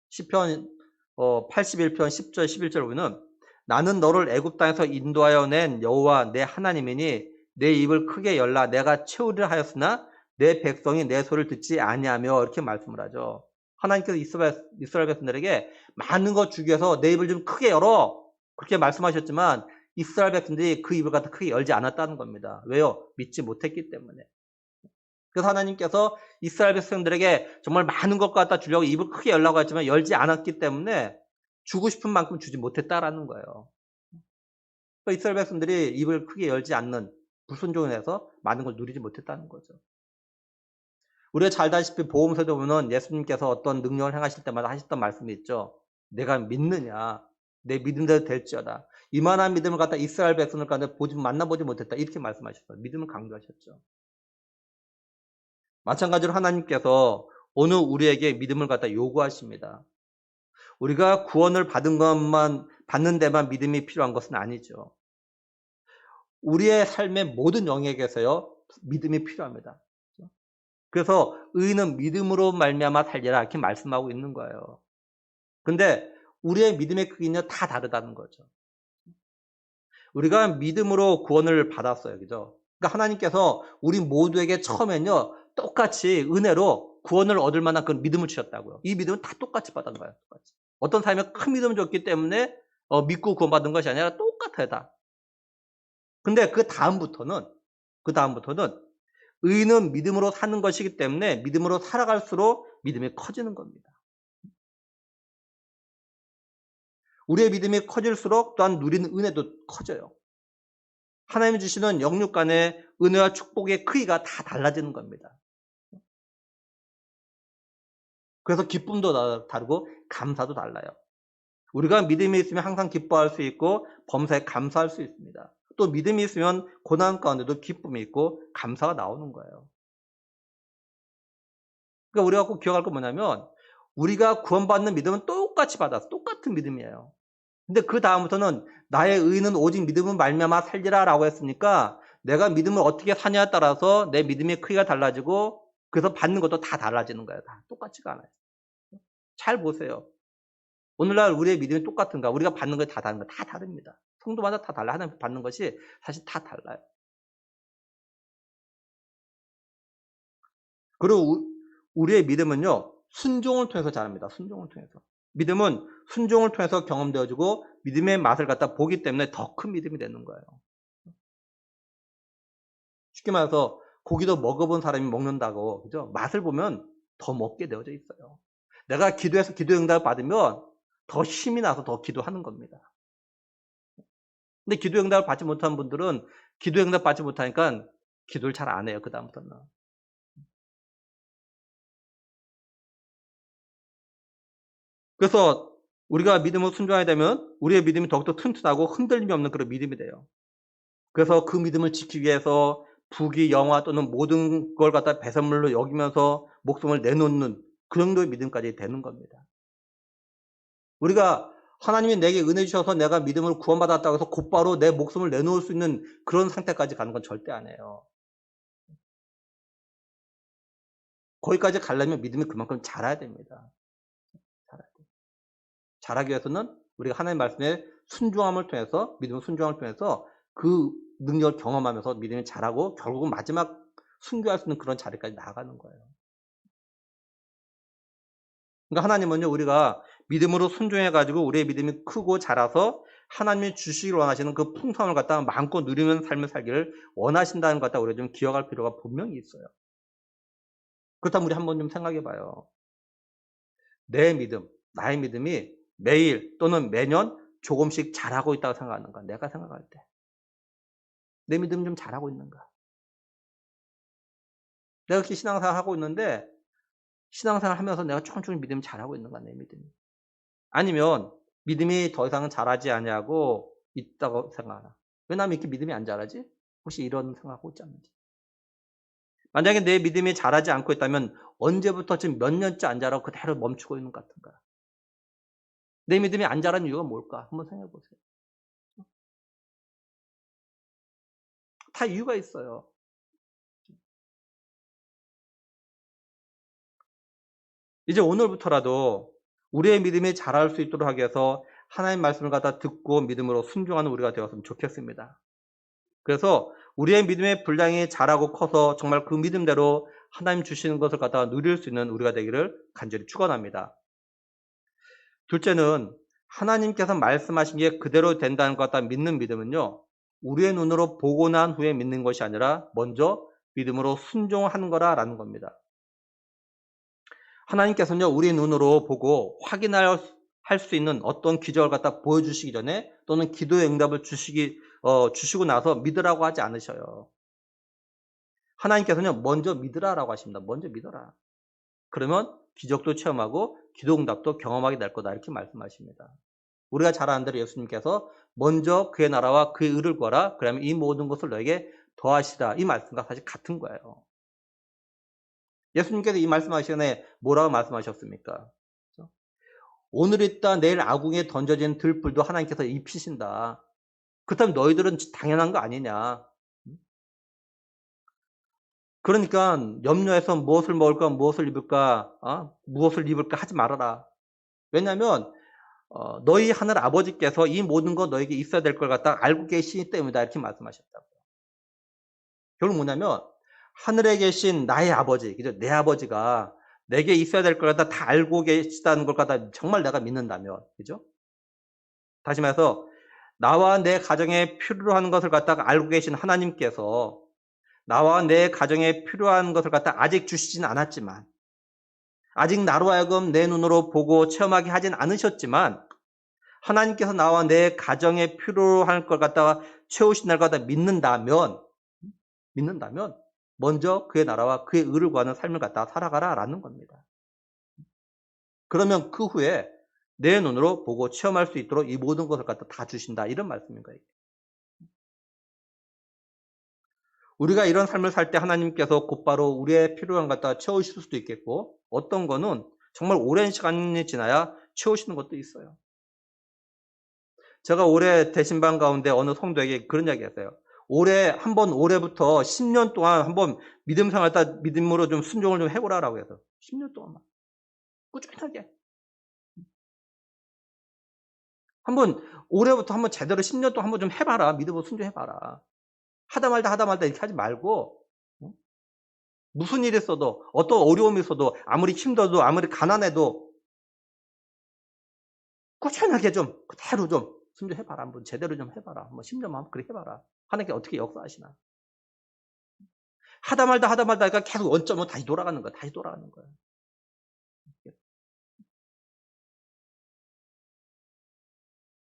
시편 81편 10절 11절 보면은 나는 너를 애굽 땅에서 인도하여 낸 여호와 내 하나님이니 내 입을 크게 열라 내가 채우리라 하였으나 내 백성이 내 소리를 듣지 아니하며 이렇게 말씀을 하죠. 하나님께서 이스라엘 백성들에게 많은 것 주기 위해서 내 입을 좀 크게 열어 그렇게 말씀하셨지만 이스라엘 백성들이 그 입을 갖다 크게 열지 않았다는 겁니다. 왜요? 믿지 못했기 때문에. 그래서 하나님께서 이스라엘 백성들에게 정말 많은 것 갖다 주려고 입을 크게 열라고 했지만 열지 않았기 때문에 주고 싶은 만큼 주지 못했다라는 거예요. 그러니까 이스라엘 백성들이 입을 크게 열지 않는 불순종을 해서 많은 걸 누리지 못했다는 거죠. 우리가 잘 알다시피 복음서도 보면 예수님께서 어떤 능력을 행하실 때마다 하셨던 말씀이 있죠. 내가 믿느냐 내 믿음대로 될지어다. 이만한 믿음을 갖다 이스라엘 백성들 가운데 만나보지 못했다. 이렇게 말씀하셨어요. 믿음을 강조하셨죠. 마찬가지로 하나님께서 오늘 우리에게 믿음을 갖다 요구하십니다. 우리가 구원을 받는 데만 믿음이 필요한 것은 아니죠. 우리의 삶의 모든 영역에서요, 믿음이 필요합니다. 그래서 의인은 믿음으로 말미암아 살리라 이렇게 말씀하고 있는 거예요. 근데 우리의 믿음의 크기는 다 다르다는 거죠. 우리가 믿음으로 구원을 받았어요. 그죠? 그러니까 하나님께서 우리 모두에게 처음엔요, 똑같이 은혜로 구원을 얻을 만한 그런 믿음을 주셨다고요. 이 믿음은 다 똑같이 받은 거예요. 똑같이. 어떤 사람이 큰 믿음을 줬기 때문에 믿고 구원받은 것이 아니라 똑같아요. 다. 근데 그 다음부터는 의인은 믿음으로 사는 것이기 때문에 믿음으로 살아갈수록 믿음이 커지는 겁니다. 우리의 믿음이 커질수록 또한 누리는 은혜도 커져요. 하나님이 주시는 영육 간의 은혜와 축복의 크기가 다 달라지는 겁니다. 그래서 기쁨도 다르고 감사도 달라요. 우리가 믿음이 있으면 항상 기뻐할 수 있고 범사에 감사할 수 있습니다. 또 믿음이 있으면 고난 가운데도 기쁨이 있고 감사가 나오는 거예요. 그러니까 우리가 꼭 기억할 건 뭐냐면 우리가 구원받는 믿음은 똑같이 받았어. 똑같은 믿음이에요. 근데 그 다음부터는 나의 의는 오직 믿음은 말미암아 살리라라고 했으니까 내가 믿음을 어떻게 사냐에 따라서 내 믿음의 크기가 달라지고 그래서 받는 것도 다 달라지는 거예요. 다 똑같지가 않아요. 잘 보세요. 오늘날 우리의 믿음이 똑같은가? 우리가 받는 게 다 다른가? 다 다릅니다. 성도마다 다 달라요. 하나님 받는 것이 사실 다 달라요. 그리고 우리의 믿음은요, 순종을 통해서 자랍니다. 순종을 통해서. 믿음은 순종을 통해서 경험되어지고 믿음의 맛을 갖다 보기 때문에 더 큰 믿음이 되는 거예요. 쉽게 말해서 고기도 먹어본 사람이 먹는다고, 그죠? 맛을 보면 더 먹게 되어져 있어요. 내가 기도해서 기도 응답을 받으면 더 힘이 나서 더 기도하는 겁니다. 근데 기도 응답을 받지 못한 분들은 기도 응답 받지 못하니까 기도를 잘 안 해요. 그다음부터는. 그래서 우리가 믿음을 순종하게 되면 우리의 믿음이 더욱더 튼튼하고 흔들림이 없는 그런 믿음이 돼요. 그래서 그 믿음을 지키기 위해서 부귀, 영화 또는 모든 걸 갖다 배설물로 여기면서 목숨을 내놓는 그 정도의 믿음까지 되는 겁니다. 우리가 하나님이 내게 은혜 주셔서 내가 믿음으로 구원받았다고 해서 곧바로 내 목숨을 내놓을 수 있는 그런 상태까지 가는 건 절대 아니에요. 거기까지 가려면 믿음이 그만큼 자라야 됩니다. 자라야 돼요. 자라기 위해서는 우리가 하나님 말씀에 순종함을 통해서, 믿음의 순종함을 통해서 그 능력을 경험하면서 믿음이 자라고 결국은 마지막 순교할 수 있는 그런 자리까지 나아가는 거예요. 그러니까 하나님은요, 우리가 믿음으로 순종해가지고 우리의 믿음이 크고 자라서 하나님이 주시기를 원하시는 그 풍성을 갖다가 마음껏 누리는 삶을 살기를 원하신다는 것 갖다 우리가 좀 기억할 필요가 분명히 있어요. 그렇다면 우리 한번 좀 생각해 봐요. 내 믿음, 나의 믿음이 매일 또는 매년 조금씩 자라고 있다고 생각하는가? 내가 생각할 때. 내 믿음 좀 자라고 있는가? 내가 이렇게 신앙생활 하고 있는데 신앙생활 하면서 내가 조금씩 믿음이 자라고 있는가? 내 믿음이. 아니면 믿음이 더 이상 자라지 아니하고 있다고 생각하나? 왜냐하면 이렇게 믿음이 안 자라지? 혹시 이런 생각하고 있지 않는지. 만약에 내 믿음이 자라지 않고 있다면 언제부터 지금 몇 년째 안 자라고 그대로 멈추고 있는 것 같은가? 내 믿음이 안 자라는 이유가 뭘까? 한번 생각해 보세요. 다 이유가 있어요. 이제 오늘부터라도 우리의 믿음이 자랄 수 있도록 하기 위해서 하나님 말씀을 갖다 듣고 믿음으로 순종하는 우리가 되었으면 좋겠습니다. 그래서 우리의 믿음의 분량이 자라고 커서 정말 그 믿음대로 하나님 주시는 것을 갖다가 누릴 수 있는 우리가 되기를 간절히 축원합니다. 둘째는 하나님께서 말씀하신 게 그대로 된다는 것 갖다 믿는 믿음은요, 우리의 눈으로 보고 난 후에 믿는 것이 아니라 먼저 믿음으로 순종하는 거라라는 겁니다. 하나님께서는요, 우리 눈으로 보고 확인할 수 있는 어떤 기적을 갖다 보여주시기 전에 또는 기도의 응답을 주시고 나서 믿으라고 하지 않으셔요. 하나님께서는 먼저 믿으라라고 하십니다. 먼저 믿어라. 그러면 기적도 체험하고 기도 응답도 경험하게 될 거다. 이렇게 말씀하십니다. 우리가 잘 아는 대로 예수님께서 먼저 그의 나라와 그의 의를 구하라. 그러면 이 모든 것을 너에게 더하시라. 이 말씀과 사실 같은 거예요. 예수님께서 이 말씀하시기 전에 뭐라고 말씀하셨습니까? 그렇죠? 오늘 있다 내일 아궁이에 던져진 들불도 하나님께서 입히신다. 그렇다면 너희들은 당연한 거 아니냐? 그러니까 염려해서 무엇을 먹을까, 무엇을 입을까, 무엇을 입을까 하지 말아라. 왜냐하면 너희 하늘 아버지께서 이 모든 거 너에게 있어야 될 걸 갖다 알고 계시기 때문이다. 이렇게 말씀하셨다고. 결국 뭐냐면 하늘에 계신 나의 아버지, 그죠? 내 아버지가 내게 있어야 될 걸 갖다 다 알고 계시다는 걸 갖다 정말 내가 믿는다면, 그죠? 다시 말해서 나와 내 가정에 필요한 것을 갖다가 알고 계신 하나님께서 나와 내 가정에 필요한 것을 갖다 아직 주시진 않았지만, 아직 나로 하여금 내 눈으로 보고 체험하게 하진 않으셨지만, 하나님께서 나와 내 가정에 필요한 걸 갖다가 채우신 날 갖다 믿는다면 먼저 그의 나라와 그의 의를 구하는 삶을 갖다가 살아가라라는 겁니다. 그러면 그 후에 내 눈으로 보고 체험할 수 있도록 이 모든 것을 갖다 다 주신다. 이런 말씀인 거예요. 우리가 이런 삶을 살 때 하나님께서 곧바로 우리의 필요한 것 갖다가 채우실 수도 있겠고, 어떤 거는 정말 오랜 시간이 지나야 채우시는 것도 있어요. 제가 올해 대신반 가운데 어느 성도에게 그런 이야기 했어요. 올해부터 10년 동안 한번 믿음 생활 다 믿음으로 좀 순종을 좀 해보라라고 해서 10년 동안만 꾸준하게 올해부터 한번 제대로 10년 동안 한번 좀 해봐라. 믿음으로 순종해봐라. 하다 말다 이렇게 하지 말고, 무슨 일이 있어도, 어떤 어려움이 있어도, 아무리 힘들어도, 아무리 가난해도 꾸준하게 좀 그대로 좀 순종해봐라. 한번 제대로 좀 해봐라. 한번 10년만 한번 그렇게 해봐라. 하나님께 어떻게 역사하시나. 하다 말다 하니까 계속 원점은 다시 돌아가는 거야.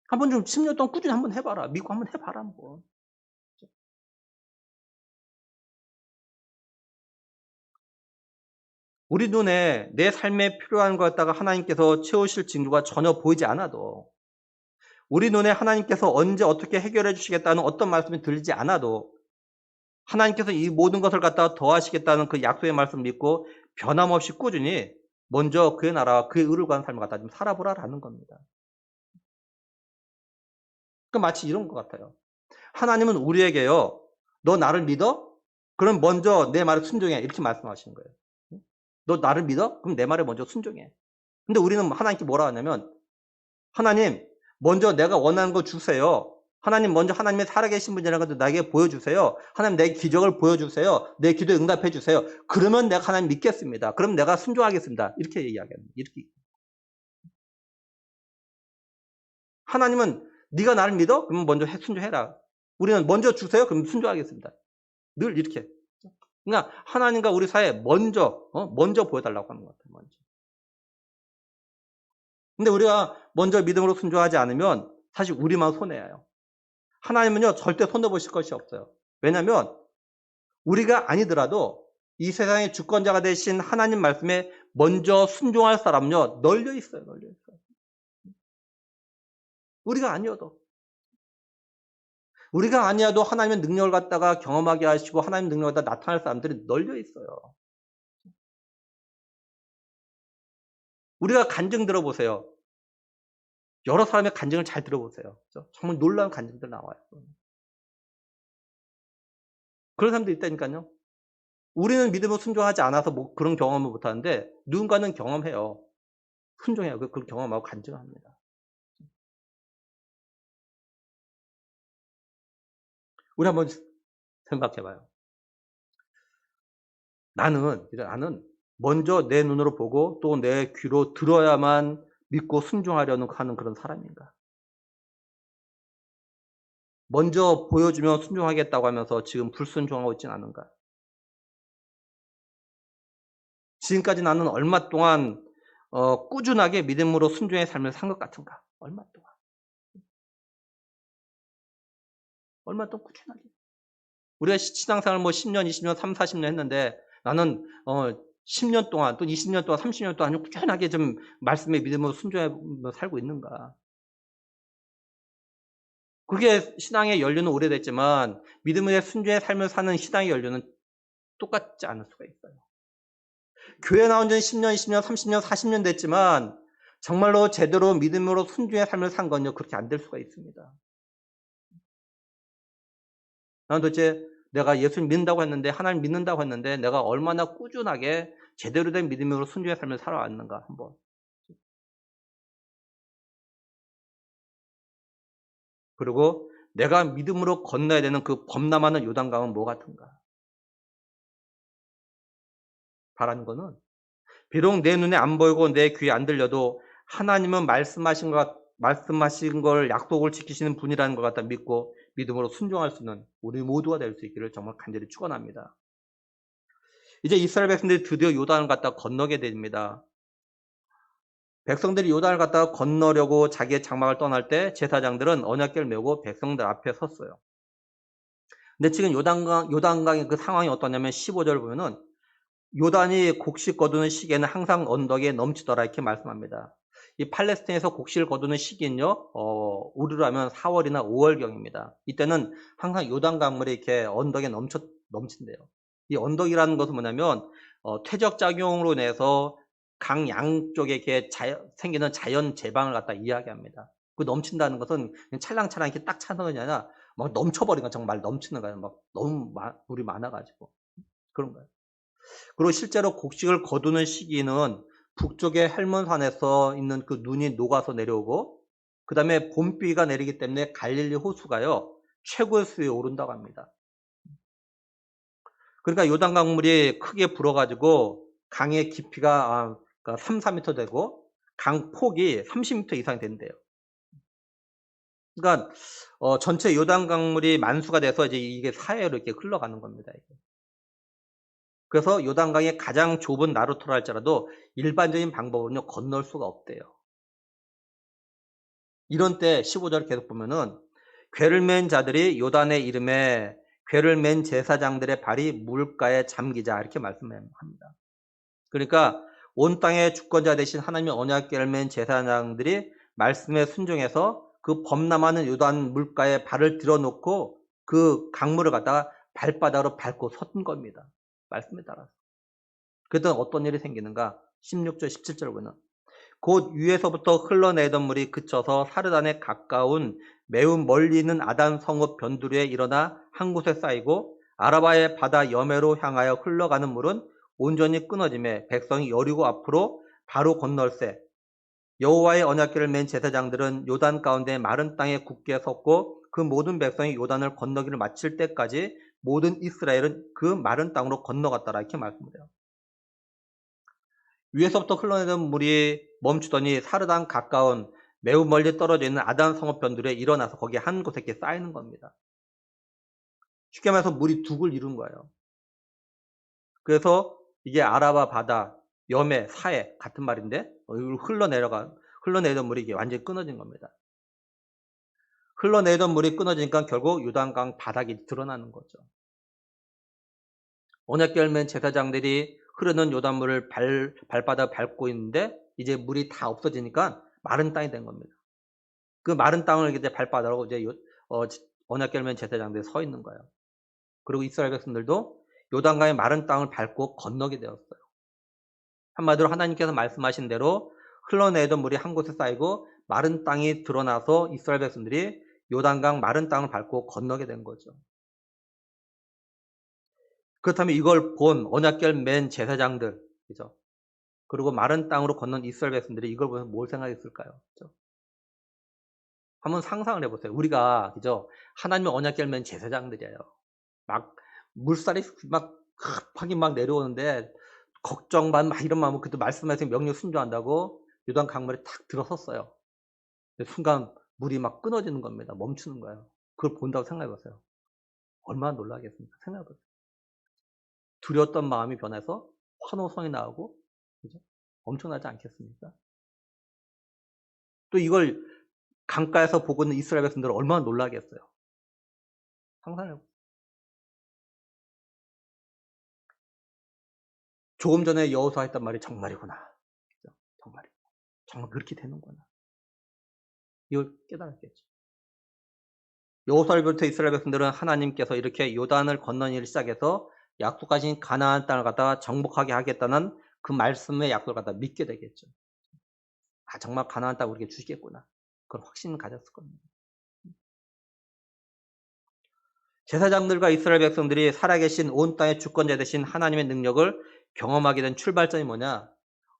한번 좀 10년 동안 꾸준히 한번 해봐라. 믿고 한번 해봐라. 한번. 우리 눈에 내 삶에 필요한 것 갖다가 하나님께서 채우실 징조가 전혀 보이지 않아도, 우리 눈에 하나님께서 언제 어떻게 해결해 주시겠다는 어떤 말씀이 들리지 않아도 하나님께서 이 모든 것을 갖다가 더하시겠다는 그 약속의 말씀을 믿고 변함없이 꾸준히 먼저 그의 나라와 그의 의를 구하는 삶을 갖다 좀 살아보라라는 겁니다. 그 마치 이런 것 같아요. 하나님은 우리에게요, 너 나를 믿어? 그럼 먼저 내 말을 순종해. 이렇게 말씀하시는 거예요. 너 나를 믿어? 그럼 내 말에 먼저 순종해. 근데 우리는 하나님께 뭐라 하냐면, 하나님, 먼저 내가 원하는 거 주세요. 하나님, 먼저 하나님의 살아계신 분이라는 것을 나에게 보여주세요. 하나님, 내 기적을 보여주세요. 내 기도에 응답해 주세요. 그러면 내가 하나님 믿겠습니다. 그럼 내가 순종하겠습니다. 이렇게 이야기합니다. 이렇게. 하나님은 네가 나를 믿어? 그러면 먼저 순종해라. 우리는 먼저 주세요? 그럼 순종하겠습니다. 늘 이렇게. 그러니까 하나님과 우리 사이에 먼저 보여달라고 하는 것 같아요. 먼저. 근데 우리가 먼저 믿음으로 순종하지 않으면 사실 우리만 손해예요. 하나님은요, 절대 손해보실 것이 없어요. 왜냐하면 우리가 아니더라도 이 세상의 주권자가 되신 하나님 말씀에 먼저 순종할 사람은요, 널려 있어요. 우리가 아니어도 하나님의 능력을 갖다가 경험하게 하시고 하나님의 능력을 갖다 나타날 사람들이 널려 있어요. 우리가 간증 들어보세요. 여러 사람의 간증을 잘 들어보세요. 정말 놀라운 간증들 나와요. 그런 사람들 있다니까요. 우리는 믿음으로 순종하지 않아서 뭐 그런 경험을 못하는데 누군가는 경험해요. 순종해요. 그걸 경험하고 간증합니다. 우리 한번 생각해봐요. 나는 먼저 내 눈으로 보고 또 내 귀로 들어야만 믿고 순종하려는 하는 그런 사람인가? 먼저 보여주면 순종하겠다고 하면서 지금 불순종하고 있진 않은가? 지금까지 나는 얼마 동안 꾸준하게 믿음으로 순종의 삶을 산 것 같은가? 얼마 동안 꾸준하게. 우리가 신앙생활 10년, 20년, 3, 40년 했는데 나는 10년 동안 또 20년 동안 30년 동안 꾸준하게 좀 말씀의 믿음으로 순종해 살고 있는가? 그게 신앙의 연륜은 오래됐지만 믿음의 순종의 삶을 사는 신앙의 연륜은 똑같지 않을 수가 있어요. 교회 나온 지 10년, 20년, 30년, 40년 됐지만 정말로 제대로 믿음으로 순종의 삶을 산 건요, 그렇게 안 될 수가 있습니다. 나는 도대체 내가 예수를 믿는다고 했는데, 하나님 믿는다고 했는데 내가 얼마나 꾸준하게 제대로 된 믿음으로 순종의 삶을 살아왔는가 한번. 그리고 내가 믿음으로 건너야 되는 그 범람하는 요단강은 뭐 같은가. 바라는 거는 비록 내 눈에 안 보이고 내 귀에 안 들려도 하나님은 말씀하신 걸 약속을 지키시는 분이라는 것 갖다 믿고 믿음으로 순종할 수 있는 우리 모두가 될 수 있기를 정말 간절히 축원합니다. 이제 이스라엘 백성들이 드디어 요단을 갖다 건너게 됩니다. 백성들이 요단을 갖다가 건너려고 자기의 장막을 떠날 때 제사장들은 언약궤를 메고 백성들 앞에 섰어요. 근데 지금 요단강의 그 상황이 어떠냐면 15절 보면은 요단이 곡식 거두는 시기에는 항상 언덕에 넘치더라 이렇게 말씀합니다. 이 팔레스타인에서 곡식을 거두는 시기는요, 우리로 하면 4월이나 5월경입니다. 이때는 항상 요단 강물이 이렇게 언덕에 넘친대요. 이 언덕이라는 것은 뭐냐면 퇴적 작용으로 인해서 강 양쪽에 이렇게 생기는 자연 제방을 갖다 이야기합니다. 그 넘친다는 것은 그냥 찰랑찰랑 이렇게 딱 차는 게 아니라 막 넘쳐버리는 거야. 정말 넘치는 거예요. 막 너무 물이 많아가지고 그런 거예요. 그리고 실제로 곡식을 거두는 시기는 북쪽의 헬몬산에서 있는 그 눈이 녹아서 내려오고 그 다음에 봄비가 내리기 때문에 갈릴리 호수가요 최고의 수위에 오른다고 합니다. 그러니까 요단 강물이 크게 불어가지고 강의 깊이가 3, 4m 되고 강 폭이 30m 이상이 된대요. 그러니까 전체 요단 강물이 만수가 돼서 이제 이게 사해로 이렇게 흘러가는 겁니다. 이게. 그래서 요단강의 가장 좁은 나루터라 할지라도 일반적인 방법은요 건널 수가 없대요. 이런 때 15절 계속 보면은 궤를 맨 자들이 요단의 이름에 궤를 맨 제사장들의 발이 물가에 잠기자 이렇게 말씀합니다. 그러니까 온 땅의 주권자 되신 하나님의 언약궤를 맨 제사장들이 말씀에 순종해서 그 범람하는 요단 물가에 발을 들어놓고 그 강물을 갖다가 발바닥으로 밟고 섰던 겁니다. 말씀에 따라서. 그랬더니 어떤 일이 생기는가? 16절, 17절 보면 곧 위에서부터 흘러내던 물이 그쳐서 사르단에 가까운 매우 멀리 있는 아단 성읍 변두리에 일어나 한 곳에 쌓이고 아라바의 바다 여매로 향하여 흘러가는 물은 온전히 끊어짐에 백성이 여리고 앞으로 바로 건널세. 여호와의 언약궤를 맨 제사장들은 요단 가운데 마른 땅에 굳게 섰고 그 모든 백성이 요단을 건너기를 마칠 때까지 모든 이스라엘은 그 마른 땅으로 건너갔더라 이렇게 말씀해요. 위에서부터 흘러내던 물이 멈추더니 사르단 가까운 매우 멀리 떨어져 있는 아단 성읍 변두리에 일어나서 거기 한 곳에 이렇게 쌓이는 겁니다. 쉽게 말해서 물이 둑을 이룬 거예요. 그래서 이게 아라바 바다, 염해, 사해 같은 말인데 흘러내던 물이 이게 완전히 끊어진 겁니다. 흘러내던 물이 끊어지니까 결국 요단강 바닥이 드러나는 거죠. 언약궤를 맨 제사장들이 흐르는 요단물을 발바닥 밟고 있는데 이제 물이 다 없어지니까 마른 땅이 된 겁니다. 그 마른 땅을 이제 발바닥으로 이제 언약궤를 맨 제사장들이 서 있는 거예요. 그리고 이스라엘 백성들도 요단강의 마른 땅을 밟고 건너게 되었어요. 한마디로 하나님께서 말씀하신 대로 흘러내던 물이 한 곳에 쌓이고 마른 땅이 드러나서 이스라엘 백성들이 요단강 마른 땅을 밟고 건너게 된 거죠. 그렇다면 이걸 본 언약궤를 맨 제사장들, 그죠? 그리고 마른 땅으로 건넌 이스라엘 백성들이 이걸 보면서 뭘 생각했을까요? 그죠? 한번 상상을 해보세요. 우리가, 그죠? 하나님의 언약궤를 맨 제사장들이에요. 막, 물살이 막 급하게 막 내려오는데, 걱정 막 이런 마음으로 그때 말씀하신 명령 순종한다고 요단 강물에 탁 들어섰어요. 순간 물이 막 끊어지는 겁니다. 멈추는 거예요. 그걸 본다고 생각해보세요. 얼마나 놀라겠습니까? 생각해보세요. 두려웠던 마음이 변해서 환호성이 나오고, 그죠? 엄청나지 않겠습니까? 또 이걸 강가에서 보고 있는 이스라엘 백성들은 얼마나 놀라겠어요. 상상해보세요. 조금 전에 여호수아 했던 말이 정말이구나. 그죠? 정말 그렇게 되는구나. 이걸 깨달았겠죠. 여호수아를 비롯해 이스라엘 백성들은 하나님께서 이렇게 요단을 건넌 일을 시작해서 약속하신 가나안 땅을 갖다가 정복하게 하겠다는 그 말씀의 약속을 갖다 믿게 되겠죠. 아, 정말 가나안 땅 우리에게 주시겠구나. 그런 확신을 가졌을 겁니다. 제사장들과 이스라엘 백성들이 살아계신 온 땅의 주권자 되신 하나님의 능력을 경험하게 된 출발점이 뭐냐?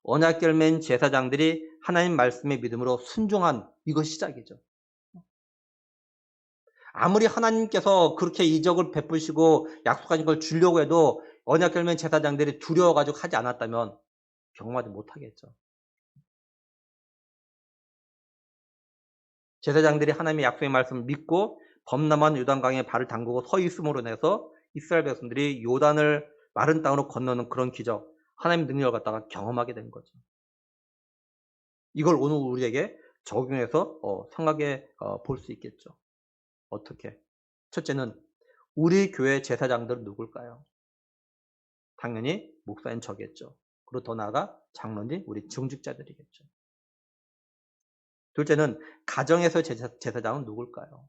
언약궤를 맨 제사장들이 하나님 말씀의 믿음으로 순종한 이것이 시작이죠. 아무리 하나님께서 그렇게 이적을 베푸시고 약속하신 걸 주려고 해도 언약궤를 맨 제사장들이 두려워가지고 하지 않았다면 경험하지 못하겠죠. 제사장들이 하나님의 약속의 말씀을 믿고 범람한 요단강에 발을 담그고 서 있음으로 인해서 이스라엘 백성들이 요단을 마른 땅으로 건너는 그런 기적, 하나님의 능력을 갖다가 경험하게 된 거죠. 이걸 오늘 우리에게 적용해서 생각해 볼 수 있겠죠. 어떻게? 첫째는 우리 교회 제사장들은 누굴까요? 당연히 목사인 저겠죠. 그리고 더 나아가 장로님, 우리 중직자들이겠죠. 둘째는 가정에서 제사장은 누굴까요?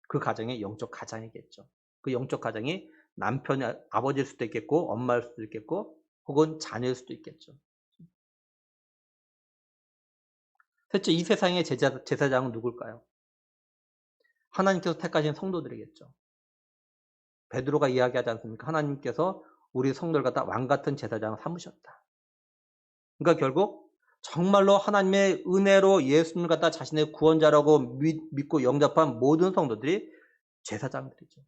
그 가정의 영적 가장이겠죠. 그 영적 가장이 남편이 아버지일 수도 있겠고 엄마일 수도 있겠고 혹은 자녀일 수도 있겠죠. 셋째, 이 세상의 제사장은 누굴까요? 하나님께서 택하신 성도들이겠죠. 베드로가 이야기하지 않습니까? 하나님께서 우리 성도를 갖다 왕같은 제사장을 삼으셨다. 그러니까 결국 정말로 하나님의 은혜로 예수님을 갖다 자신의 구원자라고 믿고 영접한 모든 성도들이 제사장들이죠.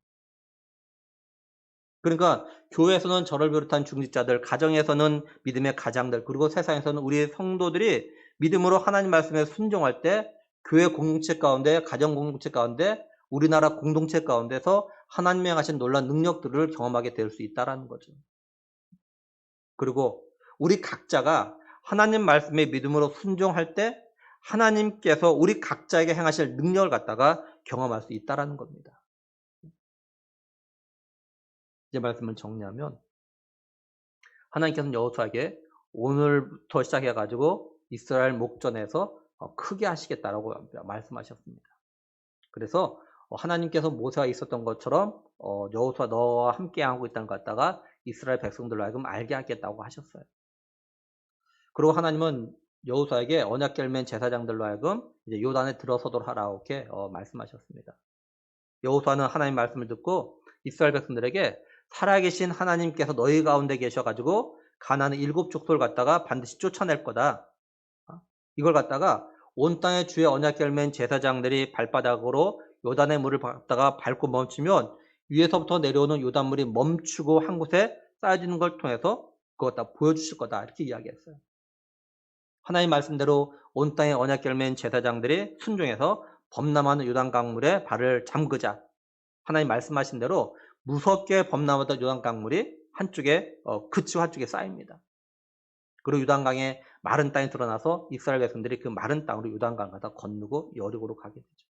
그러니까 교회에서는 저를 비롯한 중직자들, 가정에서는 믿음의 가장들, 그리고 세상에서는 우리 성도들이 믿음으로 하나님 말씀에 순종할 때 교회 공동체 가운데, 가정 공동체 가운데, 우리나라 공동체 가운데서 하나님의 하신 놀라운 능력들을 경험하게 될 수 있다는 거죠. 그리고 우리 각자가 하나님 말씀에 믿음으로 순종할 때 하나님께서 우리 각자에게 행하실 능력을 갖다가 경험할 수 있다는 겁니다. 이제 말씀을 정리하면 하나님께서는 여호수아에게 오늘부터 시작해가지고 이스라엘 목전에서 크게 하시겠다라고 말씀하셨습니다. 그래서 하나님께서 모세와 있었던 것처럼 여호수아 너와 함께 하고 있다는 것 갖다가 이스라엘 백성들로 하여금 알게 하겠다고 하셨어요. 그리고 하나님은 여호수아에게 언약궤를 맨 제사장들로 하여금 이제 요단에 들어서도록 하라고 이렇게 말씀하셨습니다. 여호수아는 하나님 말씀을 듣고 이스라엘 백성들에게 살아계신 하나님께서 너희 가운데 계셔가지고 가나안의 7 족속을 갖다가 반드시 쫓아낼 거다. 이걸 갖다가 온 땅의 주의 언약궤를 맨 제사장들이 발바닥으로 요단의 물을 갖다가 밟고 멈추면 위에서부터 내려오는 요단물이 멈추고 한 곳에 쌓여지는 걸 통해서 그것 다 보여주실 거다. 이렇게 이야기했어요. 하나님 말씀대로 온 땅의 언약궤를 맨 제사장들이 순종해서 범람하는 요단 강물에 발을 잠그자. 하나님 말씀하신 대로 무섭게 범람하던 요단 강물이 한쪽에 그치고 한쪽에 쌓입니다. 그리고 요단강에 마른 땅이 드러나서 이스라엘 백성들이 그 마른 땅으로 요단강을 갖다 건너고 여리고로 가게 되죠.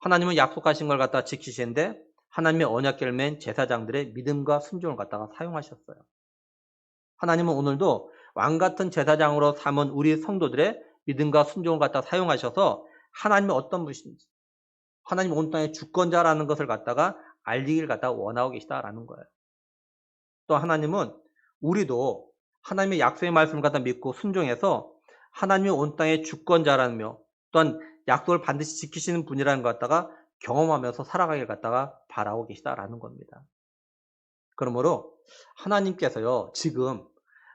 하나님은 약속하신 걸 갖다 지키시는데 하나님의 언약궤를 맨 제사장들의 믿음과 순종을 갖다가 사용하셨어요. 하나님은 오늘도 왕같은 제사장으로 삼은 우리 성도들의 믿음과 순종을 갖다 사용하셔서 하나님이 어떤 분이신지, 하나님 온 땅의 주권자라는 것을 갖다가 알리기를 갖다가 원하고 계시다라는 거예요. 또 하나님은 우리도 하나님의 약속의 말씀을 갖다 믿고 순종해서 하나님이 온 땅의 주권자라며 또한 약속을 반드시 지키시는 분이라는 것 갖다가 경험하면서 살아가길 갖다가 바라고 계시다라는 겁니다. 그러므로 하나님께서요, 지금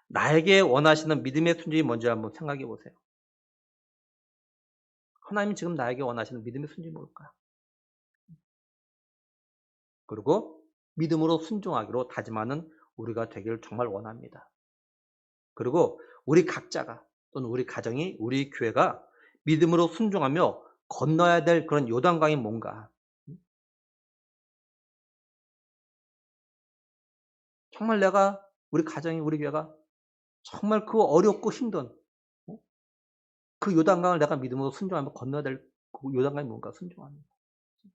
나에게 원하시는 믿음의 순종이 뭔지 한번 생각해 보세요. 하나님이 지금 나에게 원하시는 믿음의 순종이 뭘까요? 그리고 믿음으로 순종하기로 다짐하는 우리가 되기를 정말 원합니다. 그리고 우리 각자가 또는 우리 가정이 우리 교회가 믿음으로 순종하며 건너야 될 그런 요단강이 뭔가, 정말 내가 우리 가정이 우리 교회가 정말 그 어렵고 힘든 그 요단강을 내가 믿음으로 순종하며 건너야 될 그 요단강이 뭔가 순종하는 거예요.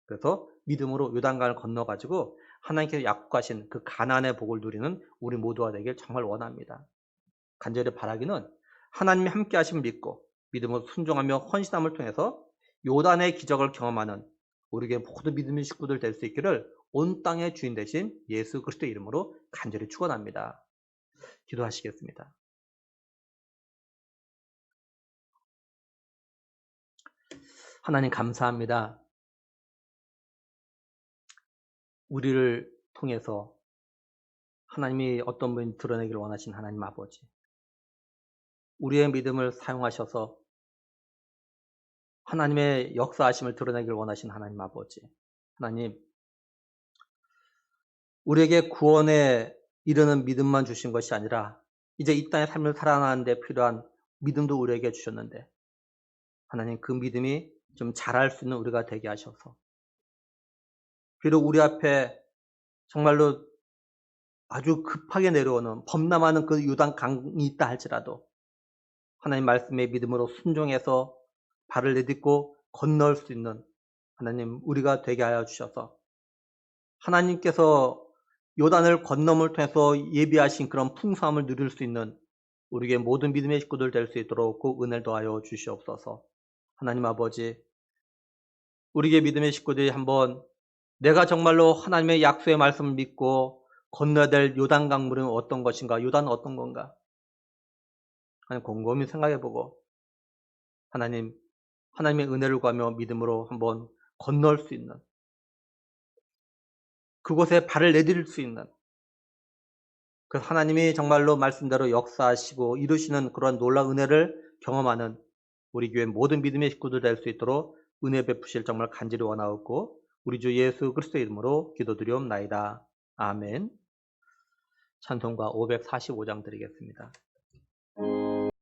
그래서 믿음으로 요단강을 건너가지고 하나님께서 약속하신 그 가나안의 복을 누리는 우리 모두가 되길 정말 원합니다. 간절히 바라기는 하나님이 함께 하심을 믿고 믿음으로 순종하며 헌신함을 통해서 요단의 기적을 경험하는 우리에게 모두 믿음의 식구들 될 수 있기를 온 땅의 주인 되신 예수 그리스도의 이름으로 간절히 축원합니다. 기도하시겠습니다. 하나님 감사합니다. 우리를 통해서 하나님이 어떤 분이 드러내기를 원하신 하나님 아버지. 우리의 믿음을 사용하셔서 하나님의 역사하심을 드러내기를 원하신 하나님 아버지. 하나님, 우리에게 구원에 이르는 믿음만 주신 것이 아니라 이제 이 땅의 삶을 살아가는 데 필요한 믿음도 우리에게 주셨는데 하나님 그 믿음이 좀 자랄 수 있는 우리가 되게 하셔서 비록 우리 앞에 정말로 아주 급하게 내려오는 범람하는 그 요단강이 있다 할지라도 하나님 말씀의 믿음으로 순종해서 발을 내딛고 건널 수 있는 하나님 우리가 되게 하여 주셔서 하나님께서 요단을 건너물 통해서 예비하신 그런 풍성함을 누릴 수 있는 우리에게 모든 믿음의 식구들 될 수 있도록 꼭 은혜를 더하여 주시옵소서. 하나님 아버지, 우리에게 믿음의 식구들이 한번 내가 정말로 하나님의 약속의 말씀을 믿고 건너야 될 요단 강물은 어떤 것인가, 요단은 어떤 건가? 하나님 곰곰이 생각해보고 하나님의 은혜를 구하며 믿음으로 한번 건널 수 있는 그곳에 발을 내디딜 수 있는 그 하나님이 정말로 말씀대로 역사하시고 이루시는 그런 놀라운 은혜를 경험하는 우리 교회 모든 믿음의 식구들 될 수 있도록 은혜 베푸실 정말 간절히 원하옵고 우리 주 예수 그리스도의 이름으로 기도드리옵나이다. 아멘. 찬송가 545장 드리겠습니다.